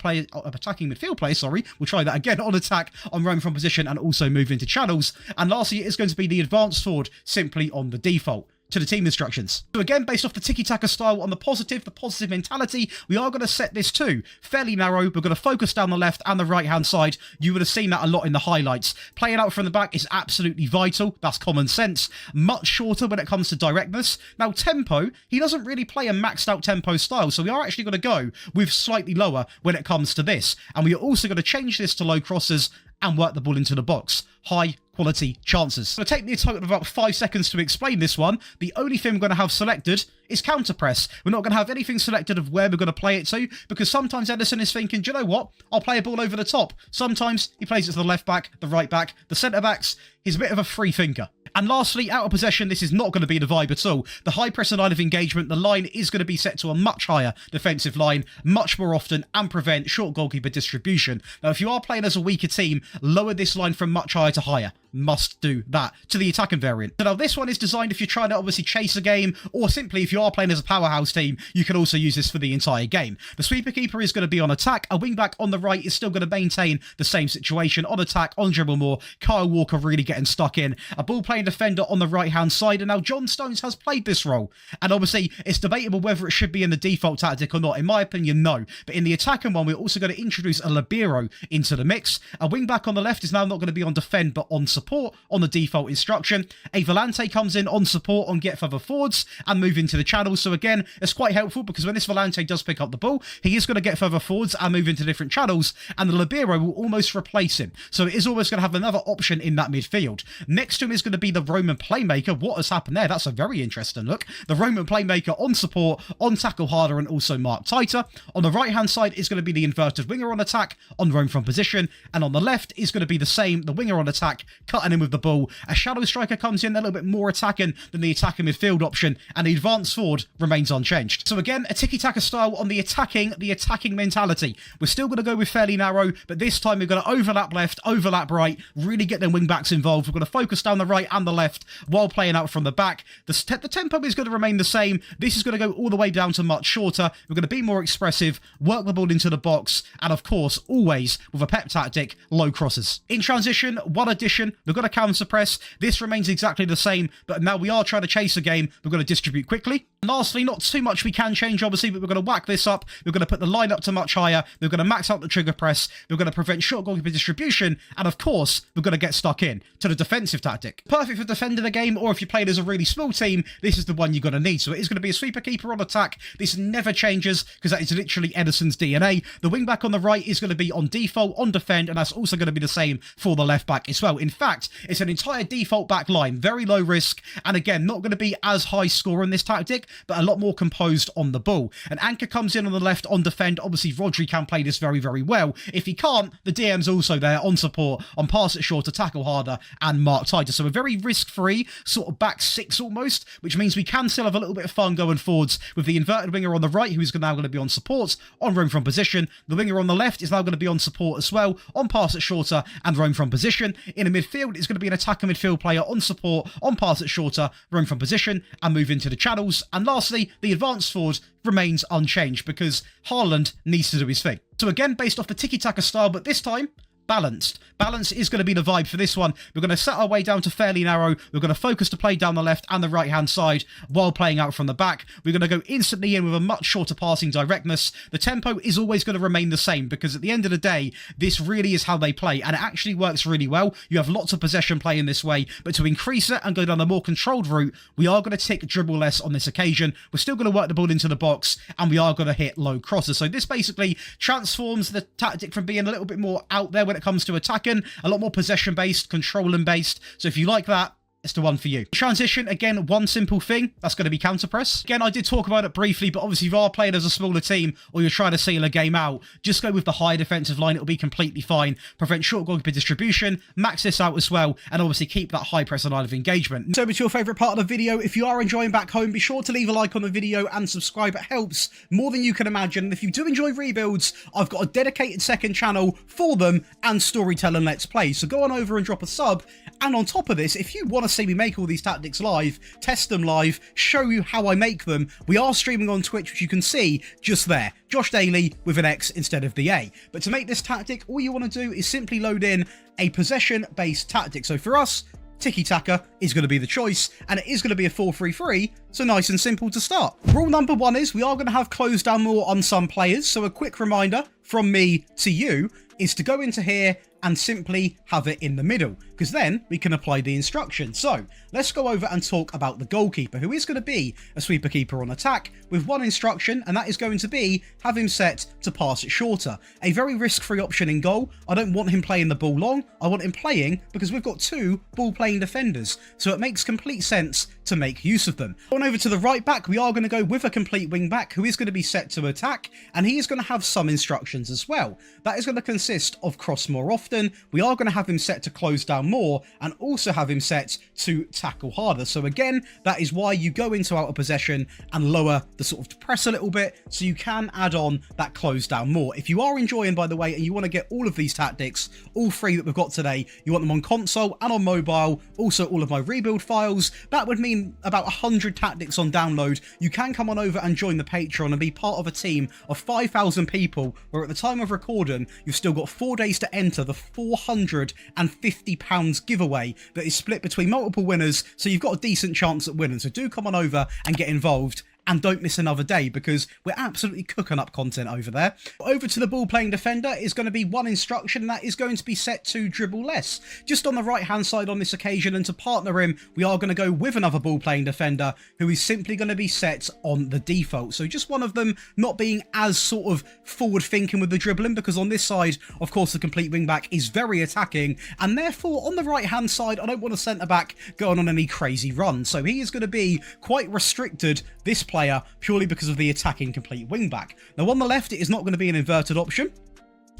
player, sorry. We'll try that again. On attack, on roam from position, and also move into channels. And lastly, it is going to be the advanced forward simply on the default. To the team instructions. So again, based off the tiki-taka style on the positive mentality, we are going to set this to fairly narrow. We're going to focus down the left and the right-hand side. You would have seen that a lot in the highlights. Playing out from the back is absolutely vital. That's common sense. Much shorter when it comes to directness. Now, tempo, he doesn't really play a maxed out tempo style, so we are actually going to go with slightly lower when it comes to this. And we are also going to change this to low crosses and work the ball into the box. High quality chances. So take me a total of about 5 seconds to explain this one. The only thing we're going to have selected is counter press. We're not going to have anything selected of where we're going to play it to, because sometimes Ederson is thinking, do you know what? I'll play a ball over the top. Sometimes he plays it to the left back, the right back, the centre backs. He's a bit of a free thinker. And lastly, out of possession, this is not going to be the vibe at all. The high press and line of engagement, the line is going to be set to a much higher defensive line, much more often, and prevent short goalkeeper distribution. Now, if you are playing as a weaker team, lower this line from much higher to higher. Must do that to the attacking variant. So now this one is designed if you're trying to obviously chase a game, or simply if you are playing as a powerhouse team, you can also use this for the entire game. The sweeper keeper is going to be on attack. A wingback on the right is still going to maintain the same situation. On attack, on dribble more. Kyle Walker really getting stuck in. A ball playing defender on the right hand side, and now John Stones has played this role. And obviously it's debatable whether it should be in the default tactic or not. In my opinion, no. But in the attacking one, we're also going to introduce a libero into the mix. A wingback on the left is now not going to be on defend but on support on the default instruction. A Volante comes in on support on get further forwards and move into the channels. So again, it's quite helpful because when this Volante does pick up the ball, he is going to get further forwards and move into different channels, and the libero will almost replace him. So it is always going to have another option in that midfield. Next to him is going to be the Roman playmaker. What has happened there? That's a very interesting look. The Roman playmaker on support, on tackle harder, and also mark tighter. On the right hand side is going to be the inverted winger on attack, on roam from position, and on the left is going to be the same, the winger on attack, cutting in with the ball. A shadow striker comes in a little bit more attacking than the attacking midfield option, and the advanced forward remains unchanged. So again, a tiki-taka style on the attacking mentality. We're still going to go with fairly narrow, but this time we're going to overlap left, overlap right, really get them wing backs involved. We're going to focus down the right and the left while playing out from the back. The tempo is going to remain the same. This is going to go all the way down to much shorter. We're going to be more expressive, work the ball into the box, and of course, always with a Pep tactic, low crosses. In transition, one addition, we're going to counter press. This remains exactly the same, but now we are trying to chase a game. We're going to distribute quickly. And lastly, not too much we can change, obviously, but we're going to whack this up. We're going to put the line up to much higher. We're going to max out the trigger press. We're going to prevent short goalkeeper distribution. And of course, we're going to get stuck in to the defensive tactic. Perfect for defending the game, or if you're playing as a really small team, this is the one you're going to need. So it is going to be a sweeper keeper on attack. This never changes because that is literally Ederson's DNA. The wing back on the right is going to be on default, on defend, and that's also going to be the same for the left back as well. In fact, it's an entire default back line, very low risk, and again, not going to be as high score in this tactic, but a lot more composed on the ball. An anchor comes in on the left on defend. Obviously, Rodri can play this very, very well. If he can't, the DM's also there on support, on pass it shorter, tackle harder, and mark tighter. So a very risk-free sort of back six almost, which means we can still have a little bit of fun going forwards with the inverted winger on the right, who is now going to be on support, on roam from position. The winger on the left is now going to be on support as well, on pass it shorter, and roam from position. In a midfield, midfield, it's going to be an attacker midfield player on support, on pass at shorter, run from position, and move into the channels. And lastly, the advanced forward remains unchanged because Haaland needs to do his thing. So again, based off the tiki-taka style, but this time, balanced. Balance is going to be the vibe for this one. We're going to set our way down to fairly narrow. We're going to focus to play down the left and the right-hand side while playing out from the back. We're going to go instantly in with a much shorter passing directness. The tempo is always going to remain the same because at the end of the day, this really is how they play, and it actually works really well. You have lots of possession play in this way, but to increase it and go down the more controlled route, we are going to tick dribble less on this occasion. We're still going to work the ball into the box, and we are going to hit low crosses. So this basically transforms the tactic from being a little bit more out there when it comes to attacking, a lot more possession-based, controlling-based. So if you like that, it's the one for you. Transition, again, one simple thing. That's going to be counter press. Again, I did talk about it briefly, but obviously if you are playing as a smaller team or you're trying to seal a game out, just go with the high defensive line. It'll be completely fine. Prevent short goalkeeper distribution, max this out as well, and obviously keep that high press line of engagement. So it's your favourite part of the video. If you are enjoying back home, be sure to leave a like on the video and subscribe. It helps more than you can imagine. And if you do enjoy rebuilds, I've got a dedicated second channel for them and storytelling Let's Play. So go on over and drop a sub. And on top of this, if you want to see me make all these tactics live, test them live, show you how I make them, we are streaming on Twitch, which you can see just there. JoshDaly with an X instead of the A. But to make this tactic, all you want to do is simply load in a possession-based tactic. So for us, tiki-taka is going to be the choice, and it is going to be a 4-3-3, so nice and simple to start. Rule number one is we are going to have closed down more on some players, so a quick reminder from me to you is to go into here and simply have it in the middle, because then we can apply the instructions. So let's go over and talk about the goalkeeper, who is going to be a sweeper keeper on attack with one instruction, and that is going to be have him set to pass it shorter. A very risk-free option in goal. I don't want him playing the ball long. I want him playing because we've got two ball-playing defenders, so it makes complete sense to make use of them. Going over to the right back, we are going to go with a complete wing back who is going to be set to attack, and he is going to have some instructions as well. That is going to consist of cross more often. We are going to have him set to close down more and also have him set to tackle harder. So again, that is why you go into out of possession and lower the sort of press a little bit so you can add on that close down more. If you are enjoying, by the way, and you want to get all of these tactics, all three that we've got today, you want them on console and on mobile, also all of my rebuild files, that would mean about 100 tactics on download. You can come on over and join the Patreon and be part of a team of 5,000 people, where at the time of recording, you've still got 4 days to enter the £450 giveaway that is split between multiple winners, so you've got a decent chance at winning. So do come on over and get involved, and don't miss another day because we're absolutely cooking up content over there. Over to the ball-playing defender is going to be one instruction, and that is going to be set to dribble less. Just on the right-hand side on this occasion, and to partner him, we are going to go with another ball-playing defender who is simply going to be set on the default. So just one of them not being as sort of forward-thinking with the dribbling, because on this side, of course, the complete wing-back is very attacking, and therefore, on the right-hand side, I don't want a centre-back going on any crazy runs. So he is going to be quite restricted, this player, purely because of the attacking complete wing-back. Now on the left, it is not going to be an inverted option.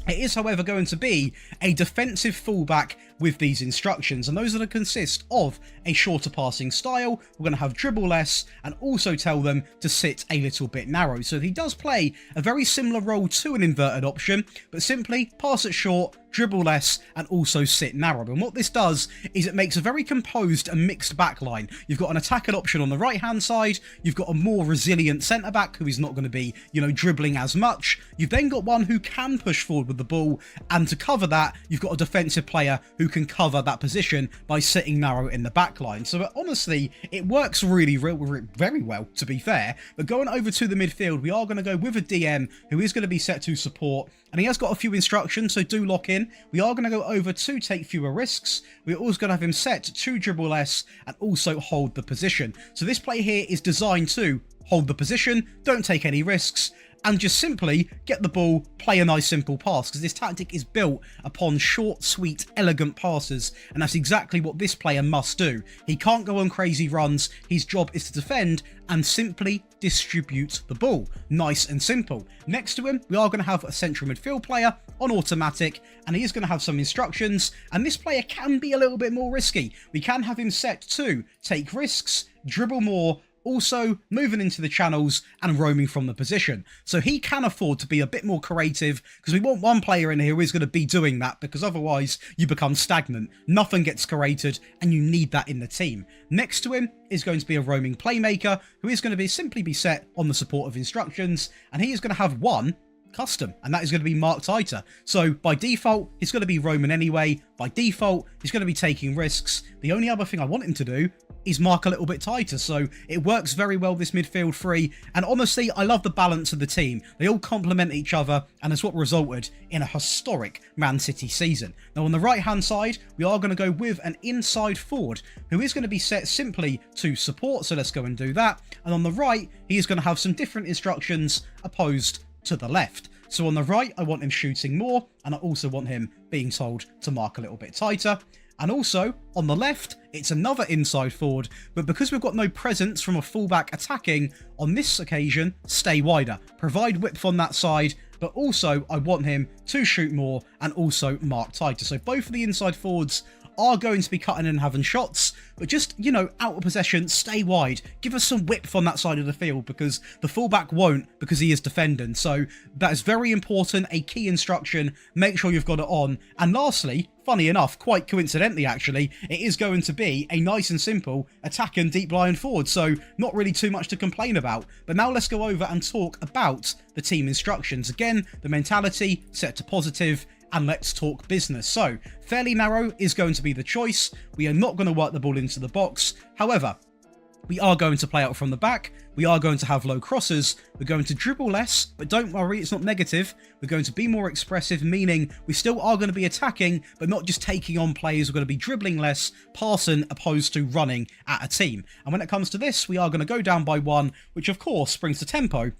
It is, however, going to be a defensive fullback with these instructions, and those are going to consist of a shorter passing style. We're going to have dribble less and also tell them to sit a little bit narrow. So he does play a very similar role to an inverted option, but simply pass it short, dribble less, and also sit narrow. And what this does is it makes a very composed and mixed backline. You've got an attacking option on the right-hand side. You've got a more resilient centre-back who is not going to be, dribbling as much. You've then got one who can push forward with the ball, and to cover that, you've got a defensive player who can cover that position by sitting narrow in the backline. So honestly, it works really very well, to be fair. But going over to the midfield, we are going to go with a DM who is going to be set to support, and he has got a few instructions, so do lock in. We are going to go over to take fewer risks. We're also going to have him set to dribble less and also hold the position. So this play here is designed to hold the position, don't take any risks, and just simply get the ball, play a nice simple pass, because this tactic is built upon short, sweet, elegant passes, and that's exactly what this player must do. He can't go on crazy runs. His job is to defend and simply distribute the ball. Nice and simple. Next to him, we are going to have a central midfield player on automatic, and he is going to have some instructions, and this player can be a little bit more risky. We can have him set to take risks, dribble more, also moving into the channels and roaming from the position. So he can afford to be a bit more creative, because we want one player in here who is going to be doing that, because otherwise you become stagnant. Nothing gets created, and you need that in the team. Next to him is going to be a roaming playmaker, who is going to simply be set on the support of instructions, and he is going to have one custom, and that is going to be Mark Tighter. So by default, he's going to be roaming anyway. By default, he's going to be taking risks. The only other thing I want him to do is mark a little bit tighter, so it works very well, this midfield three. And honestly, I love the balance of the team. They all complement each other, and it's what resulted in a historic Man City season. Now on the right hand side, we are going to go with an inside forward, who is going to be set simply to support, so let's go and do that. And on the right, he is going to have some different instructions opposed to the left. So on the right, I want him shooting more, and I also want him being told to mark a little bit tighter. And also, on the left, it's another inside forward, but because we've got no presence from a fullback attacking, on this occasion, stay wider. Provide width on that side, but also I want him to shoot more and also mark tighter. So both of the inside forwards are going to be cutting and having shots, but just, you know, out of possession, stay wide. Give us some width on that side of the field, because the fullback won't, because he is defending. So that is very important, a key instruction. Make sure you've got it on. And lastly, funny enough, quite coincidentally actually, it is going to be a nice and simple attack and deep line forward, so not really too much to complain about. But now let's go over and talk about the team instructions. Again, the mentality set to positive, and let's talk business. So fairly narrow is going to be the choice. We are not going to work the ball into the box. However, we are going to play out from the back. We are going to have low crosses. We're going to dribble less, but don't worry, it's not negative. We're going to be more expressive, meaning we still are going to be attacking, but not just taking on players. We're going to be dribbling less, passing, opposed to running at a team. And when it comes to this, we are going to go down by one, which of course brings the tempo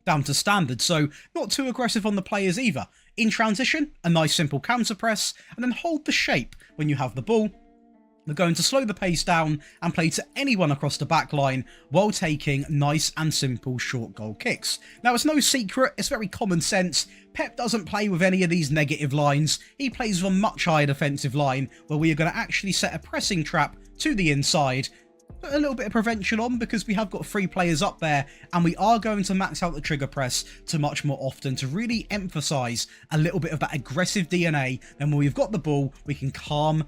down to standard, so not too aggressive on the players either. In transition, a nice simple counter press, and then hold the shape when you have the ball. We're going to slow the pace down and play to anyone across the back line while taking nice and simple short goal kicks. Now, it's no secret, it's very common sense. Pep doesn't play with any of these negative lines. He plays with a much higher defensive line, where we are going to actually set a pressing trap to the inside. Put a little bit of prevention on, because we have got 3 players up there, and we are going to max out the trigger press to much more often to really emphasize a little bit of that aggressive DNA. And when we've got the ball, we can calm,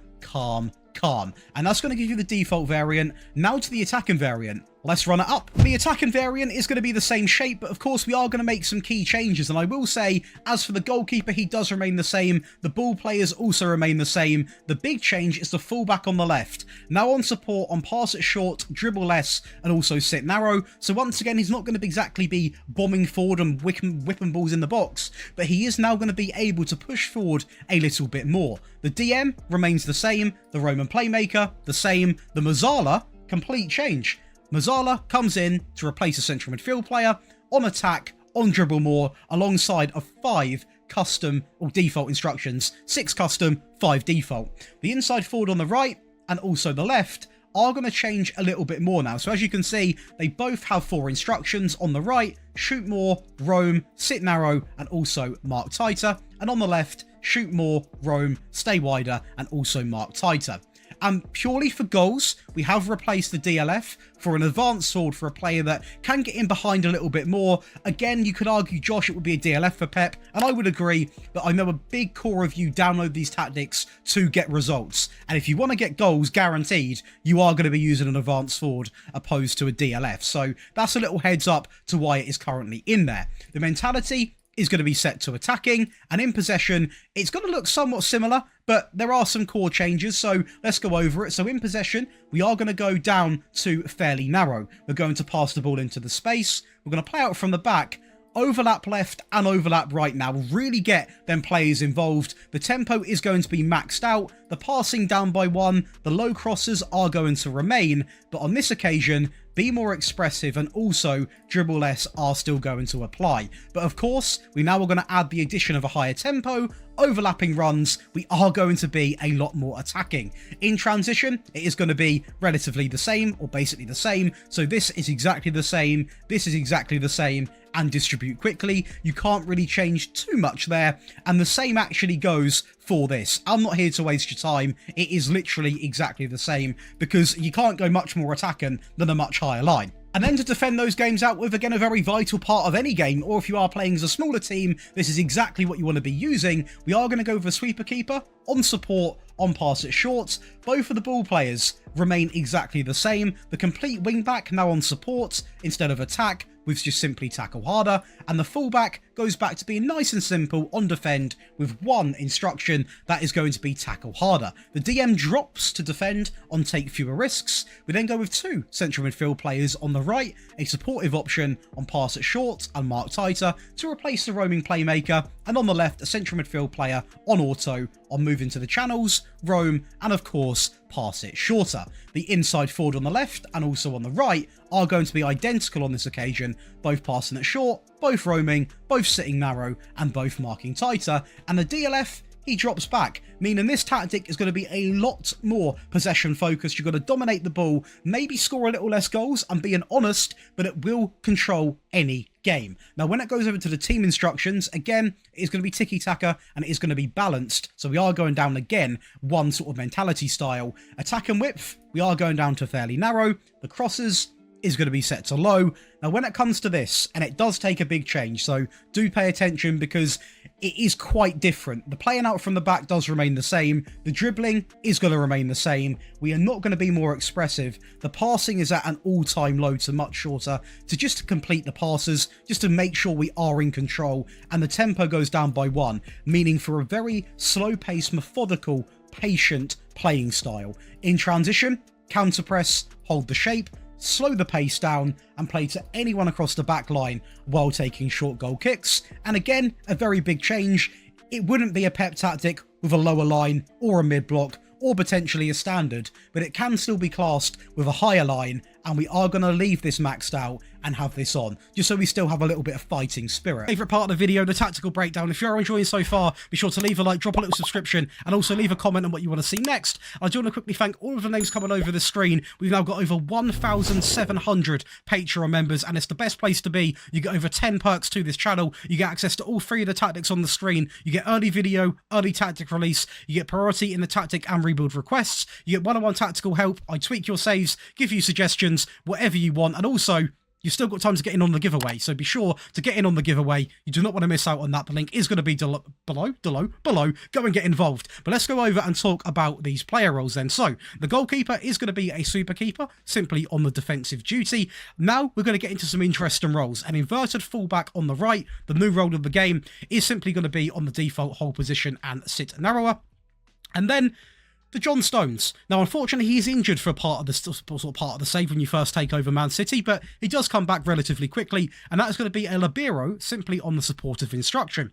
and that's going to give you the default variant. Now to the attacking variant. Let's run it up. The attacking variant is going to be the same shape, but of course we are going to make some key changes. And I will say, as for the goalkeeper, he does remain the same. The ball players also remain the same. The big change is the fullback on the left. Now on support, on pass it short, dribble less, and also sit narrow. So once again, he's not going to exactly be bombing forward and whipping balls in the box, but he is now going to be able to push forward a little bit more. The DM remains the same. The Roman playmaker, the same. The Mazzala, complete change. Mazzala comes in to replace a central midfield player on attack, on dribble more, alongside of 5 custom or default instructions. 6 custom, 5 default. The inside forward on the right and also the left are going to change a little bit more now. So as you can see, they both have 4 instructions. On the right, shoot more, roam, sit narrow, and also mark tighter. And on the left, shoot more, roam, stay wider, and also mark tighter. And purely for goals, we have replaced the DLF for an advanced sword for a player that can get in behind a little bit more. Again, you could argue, Josh, it would be a DLF for Pep, and I would agree, but I know a big core of you download these tactics to get results. And if you want to get goals guaranteed, you are going to be using an advanced sword opposed to a DLF. So that's a little heads up to why it is currently in there. The mentality is going to be set to attacking, and in possession, it's going to look somewhat similar, but there are some core changes, so let's go over it. So in possession, we are going to go down to fairly narrow. We're going to pass the ball into the space. We're going to play out from the back, overlap left and overlap right now. Really get them players involved. The tempo is going to be maxed out. The passing down by 1. The low crosses are going to remain, but on this occasion, be more expressive, and also dribble less are still going to apply. But of course, we now are going to add the addition of a higher tempo, overlapping runs. We are going to be a lot more attacking. In transition, it is going to be relatively the same, or basically the same. So this is exactly the same, this is exactly the same, and distribute quickly. You can't really change too much there, and the same actually goes for this. I'm not here to waste your time. It is literally exactly the same, because you can't go much more attacking than a much higher line. And then to defend those games out with, again, a very vital part of any game, or if you are playing as a smaller team, this is exactly what you want to be using. We are going to go with a sweeper keeper on support, on pass it short. Both of the ball players remain exactly the same. The complete wingback now on support instead of attack, with just simply tackle harder, and the fullback goes back to being nice and simple on defend with one instruction, that is going to be tackle harder. The DM drops to defend on take fewer risks. We then go with two central midfield players on the right, a supportive option on pass it short and mark tighter to replace the roaming playmaker, and on the left a central midfield player on auto on move into the channels, roam, and of course pass it shorter. The inside forward on the left and also on the right are going to be identical on this occasion, both passing it short, both roaming, both sitting narrow, and both marking tighter. And the DLF, he drops back, meaning this tactic is going to be a lot more possession focused. You're going to dominate the ball, maybe score a little less goals, and being honest, but it will control any game. Now, when it goes over to the team instructions, again, it's going to be tiki-taka and it is going to be balanced. So we are going down again one sort of mentality style. Attack and width, we are going down to fairly narrow. The crosses is going to be set to low. Now, when it comes to this, and it does take a big change, so do pay attention because it is quite different. The playing out from the back does remain the same. The dribbling is going to remain the same. We are not going to be more expressive. The passing is at an all-time low to much shorter to just to complete the passes, just to make sure we are in control. And the tempo goes down by 1, meaning for a very slow-paced, methodical, patient playing style. In transition, counter press, hold the shape, slow the pace down and play to anyone across the back line while taking short goal kicks. And again, a very big change. It wouldn't be a Pep tactic with a lower line or a mid block or potentially a standard, but it can still be classed with a higher line, and we are going to leave this maxed out and have this on, just so we still have a little bit of fighting spirit. Favourite part of the video, the tactical breakdown. If you're enjoying so far, be sure to leave a like, drop a little subscription, and also leave a comment on what you want to see next. I do want to quickly thank all of the names coming over the screen. We've now got over 1,700 Patreon members, and it's the best place to be. You get over 10 perks to this channel. You get access to all 3 of the tactics on the screen. You get early video, early tactic release. You get priority in the tactic and rebuild requests. You get one-on-one tactical help. I tweak your saves, give you suggestions, whatever you want, and also you've still got time to get in on the giveaway, so be sure to get in on the giveaway. You do not want to miss out on that. The link is going to be below. Go and get involved. But let's go over and talk about these player roles then. So the goalkeeper is going to be a super keeper, simply on the defensive duty. Now we're going to get into some interesting roles. An inverted fullback on the right, the new role of the game, is simply going to be on the default hold position and sit narrower. And then the John Stones. Now, unfortunately, he's injured for a part of the save when you first take over Man City, but he does come back relatively quickly, and that is going to be a libero simply on the supportive instruction.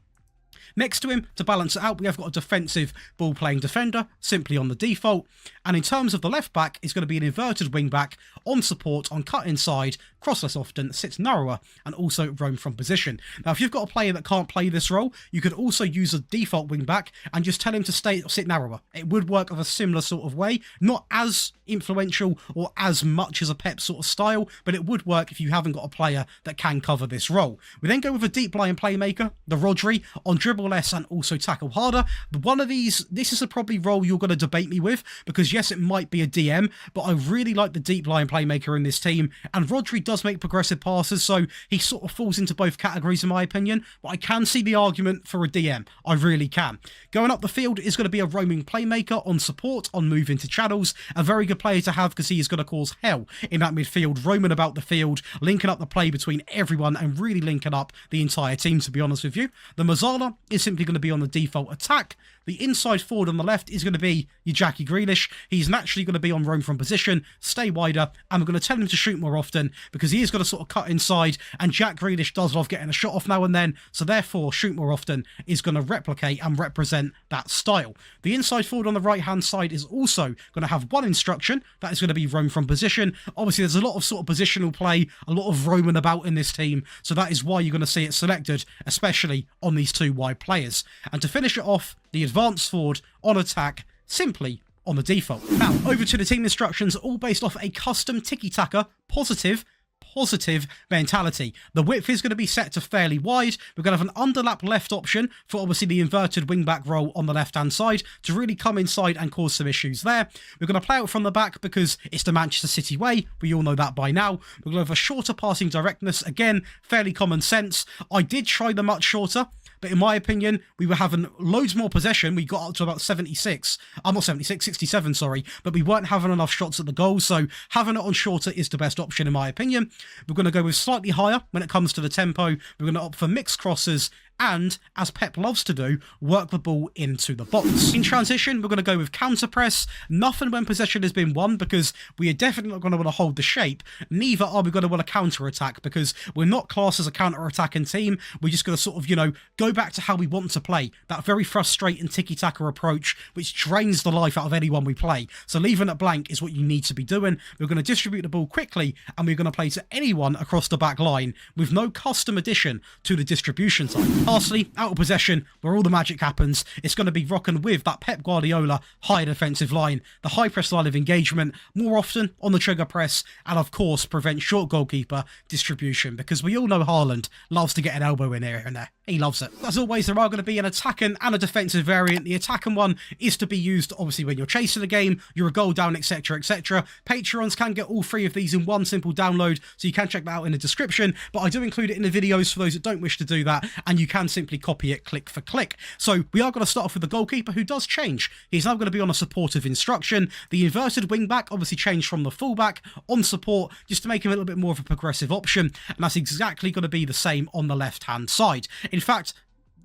Next to him, to balance it out, we have got a defensive ball-playing defender, simply on the default. And in terms of the left-back, it's going to be an inverted wing-back, on support, on cut inside, cross less often, sits narrower, and also roam from position. Now, if you've got a player that can't play this role, you could also use a default wing-back and just tell him to sit narrower. It would work of a similar sort of way, not as influential or as much as a Pep sort of style, but it would work if you haven't got a player that can cover this role. We then go with a deep line playmaker, the Rodri, on dribble less and also tackle harder. One of these, this is a probably role you're going to debate me with, because yes, it might be a DM, but I really like the deep line playmaker in this team, and Rodri does make progressive passes, so he sort of falls into both categories in my opinion, but I can see the argument for a DM. I really can. Going up the field is going to be a roaming playmaker on support, on move into channels, a very good player to have because he is going to cause hell in that midfield, roaming about the field, linking up the play between everyone and really linking up the entire team, to be honest with you. The Mazzala is simply going to be on the default attack. The inside forward on the left is going to be your Jackie Grealish. He's naturally going to be on roam from position, stay wider, and we're going to tell him to shoot more often because he is going to sort of cut inside, and Jack Grealish does love getting a shot off now and then, so therefore shoot more often is going to replicate and represent that style. The inside forward on the right hand side is also going to have one instruction, that is going to be roam from position. Obviously there's a lot of sort of positional play, a lot of roaming about in this team, so that is why you're going to see it selected, especially on these two wide players. And to finish it off, the advanced forward on attack, simply on the default. Now, over to the team instructions, all based off a custom tiki-taka, positive, positive mentality. The width is going to be set to fairly wide. We're going to have an underlap left option for obviously the inverted wing-back role on the left-hand side to really come inside and cause some issues there. We're going to play out from the back because it's the Manchester City way. We all know that by now. We're going to have a shorter passing directness. Again, fairly common sense. I did try the much shorter, but in my opinion, we were having loads more possession. We got up to about 76. I'm not 76, 67, sorry. But we weren't having enough shots at the goal. So having it on shorter is the best option in my opinion. We're going to go with slightly higher when it comes to the tempo. We're going to opt for mixed crosses and, as Pep loves to do, work the ball into the box. In transition, we're going to go with counter press. Nothing when possession has been won because we are definitely not going to want to hold the shape. Neither are we going to want to counter attack because we're not classed as a counter attacking team. We're just going to sort of, you know, go back to how we want to play. That very frustrating tiki-taka approach which drains the life out of anyone we play. So leaving it blank is what you need to be doing. We're going to distribute the ball quickly and we're going to play to anyone across the back line with no custom addition to the distribution type. Lastly, out of possession, where all the magic happens, it's going to be rocking with that Pep Guardiola high defensive line, the high press line of engagement, more often on the trigger press, and of course prevent short goalkeeper distribution, because we all know Haaland loves to get an elbow in here and there. He loves it. As always, there are going to be an attacking and a defensive variant. The attacking one is to be used, obviously, when you're chasing a game, you're a goal down, etc., etc. Patreons can get all three of these in one simple download, so you can check that out in the description, but I do include it in the videos for those that don't wish to do that, and you can simply copy it click for click. So we are going to start off with the goalkeeper, who does change. He's now going to be on a supportive instruction. The inverted wing back obviously changed from the fullback on support, just to make him a little bit more of a progressive option, and that's exactly going to be the same on the left-hand side. In fact,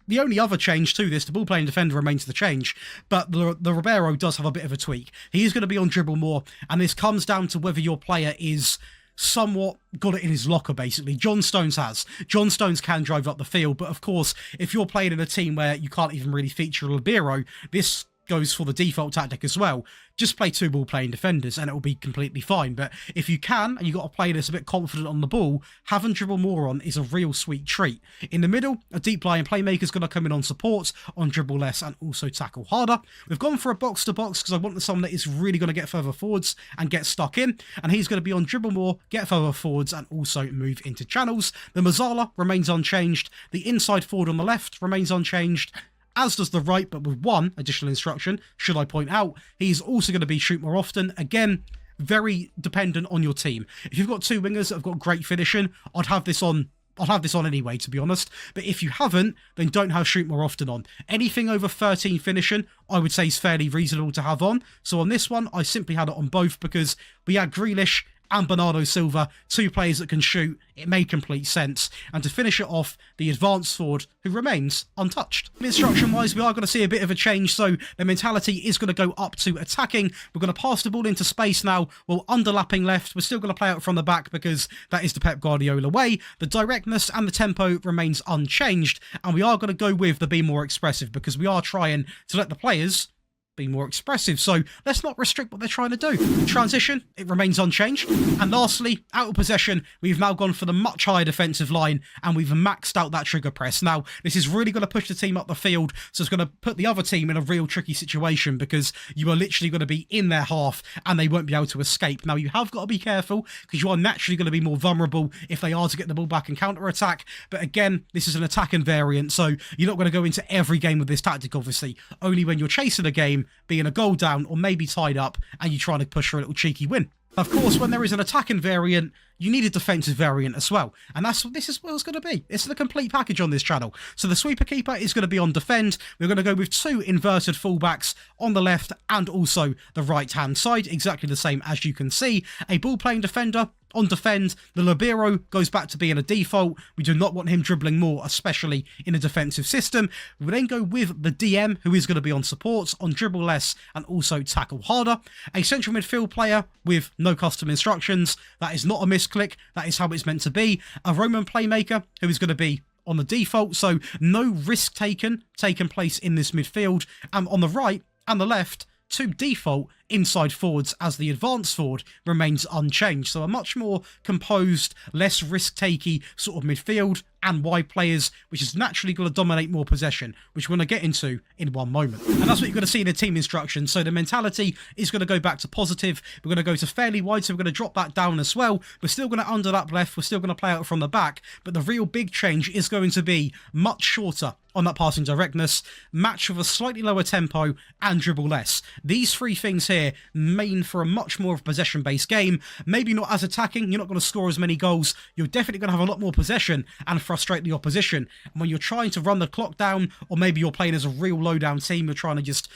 the only other change to this, the ball-playing defender remains the change, but the Ribeiro does have a bit of a tweak. He is going to be on dribble more, and this comes down to whether your player is somewhat got it in his locker, basically. John Stones has. John Stones can drive up the field, but of course, if you're playing in a team where you can't even really feature a Ribeiro, this goes for the default tactic as well. Just play two ball-playing defenders and it will be completely fine. But if you can, and you've got a player that's a bit confident on the ball, having dribble more on is a real sweet treat. In the middle, a deep-lying playmaker is going to come in on support, on dribble less, and also tackle harder. We've gone for a box-to-box because I want someone that is really going to get further forwards and get stuck in. And he's going to be on dribble more, get further forwards, and also move into channels. The Mazzala remains unchanged. The inside forward on the left remains unchanged, as does the right, but with one additional instruction, should I point out. He's also going to be shoot more often. Again, very dependent on your team. If you've got two wingers that have got great finishing, I'd have this on anyway, to be honest. But if you haven't, then don't have shoot more often on. Anything over 13 finishing, I would say is fairly reasonable to have on. So on this one, I simply had it on both because we had Grealish and Bernardo Silva, two players that can shoot. It made complete sense. And to finish it off, the advanced forward, who remains untouched. Instruction-wise, we are going to see a bit of a change, so the mentality is going to go up to attacking. We're going to pass the ball into space now, while underlapping left. We're still going to play out from the back because that is the Pep Guardiola way. The directness and the tempo remains unchanged, and we are going to go with the be more expressive because we are trying to let the players be more expressive, so let's not restrict what they're trying to do. Transition, it remains unchanged. And lastly, out of possession, we've now gone for the much higher defensive line and we've maxed out that trigger press. Now, this is really going to push the team up the field, so it's going to put the other team in a real tricky situation because you are literally going to be in their half and they won't be able to escape. Now, you have got to be careful because you are naturally going to be more vulnerable if they are to get the ball back and counter-attack, but again, this is an attacking variant, so you're not going to go into every game with this tactic, obviously. Only when you're chasing a game, being a goal down or maybe tied up and you're trying to push for a little cheeky win. Of course, when there is an attacking variant, you need a defensive variant as well. And this is what it's going to be. It's the complete package on this channel. So the sweeper keeper is going to be on defend. We're going to go with two inverted fullbacks on the left and also the right-hand side. Exactly the same as you can see. A ball-playing defender on defend. The Libero goes back to being a default. We do not want him dribbling more, especially in a defensive system. We then go with the DM, who is going to be on support, on dribble less, and also tackle harder. A central midfield player with no custom instructions. That is not a misclick. That is how it's meant to be. A Roman playmaker, who is going to be on the default, so no risk taken place in this midfield. And on the right and the left, two default inside forwards as the advanced forward remains unchanged. So a much more composed, less risk-takey sort of midfield and wide players, which is naturally going to dominate more possession, which we're going to get into in one moment. And that's what you're going to see in the team instructions. So the mentality is going to go back to positive. We're going to go to fairly wide, so we're going to drop that down as well. We're still going to underlap left. We're still going to play out from the back. But the real big change is going to be much shorter on that passing directness, match with a slightly lower tempo, and dribble less. These three things here mean for a much more of a possession-based game. Maybe not as attacking, you're not going to score as many goals. You're definitely going to have a lot more possession and frustrate the opposition. And when you're trying to run the clock down, or maybe you're playing as a real low-down team, you're trying to just,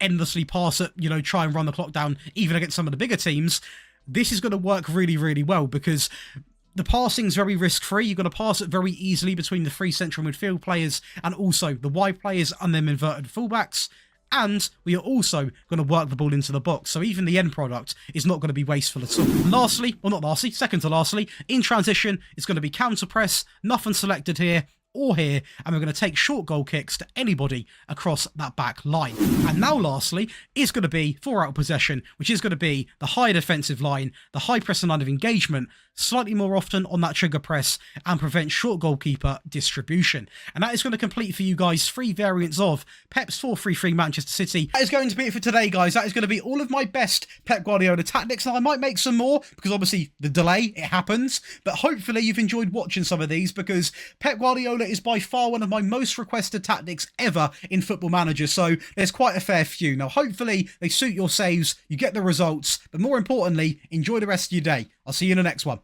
endlessly pass it, try and run the clock down, even against some of the bigger teams, this is going to work really, really well because the passing's very risk-free. You're going to pass it very easily between the three central midfield players and also the wide players and them inverted fullbacks. And we are also going to work the ball into the box. So even the end product is not going to be wasteful at all. Second to lastly, in transition, it's going to be counter press, nothing selected here or here, and we're going to take short goal kicks to anybody across that back line. And now lastly is going to be 4 out of possession, which is going to be the high defensive line, the high pressing line of engagement, slightly more often on that trigger press, and prevent short goalkeeper distribution. And that is going to complete for you guys 3 variants of Pep's 4-3-3 Manchester City. That is going to be it for today, guys. That is going to be all of my best Pep Guardiola tactics, and I might make some more because obviously the delay, it happens, but hopefully you've enjoyed watching some of these because Pep Guardiola is by far one of my most requested tactics ever in Football Manager, so there's quite a fair few. Now hopefully they suit your saves, you get the results, but more importantly, enjoy the rest of your day. I'll see you in the next one.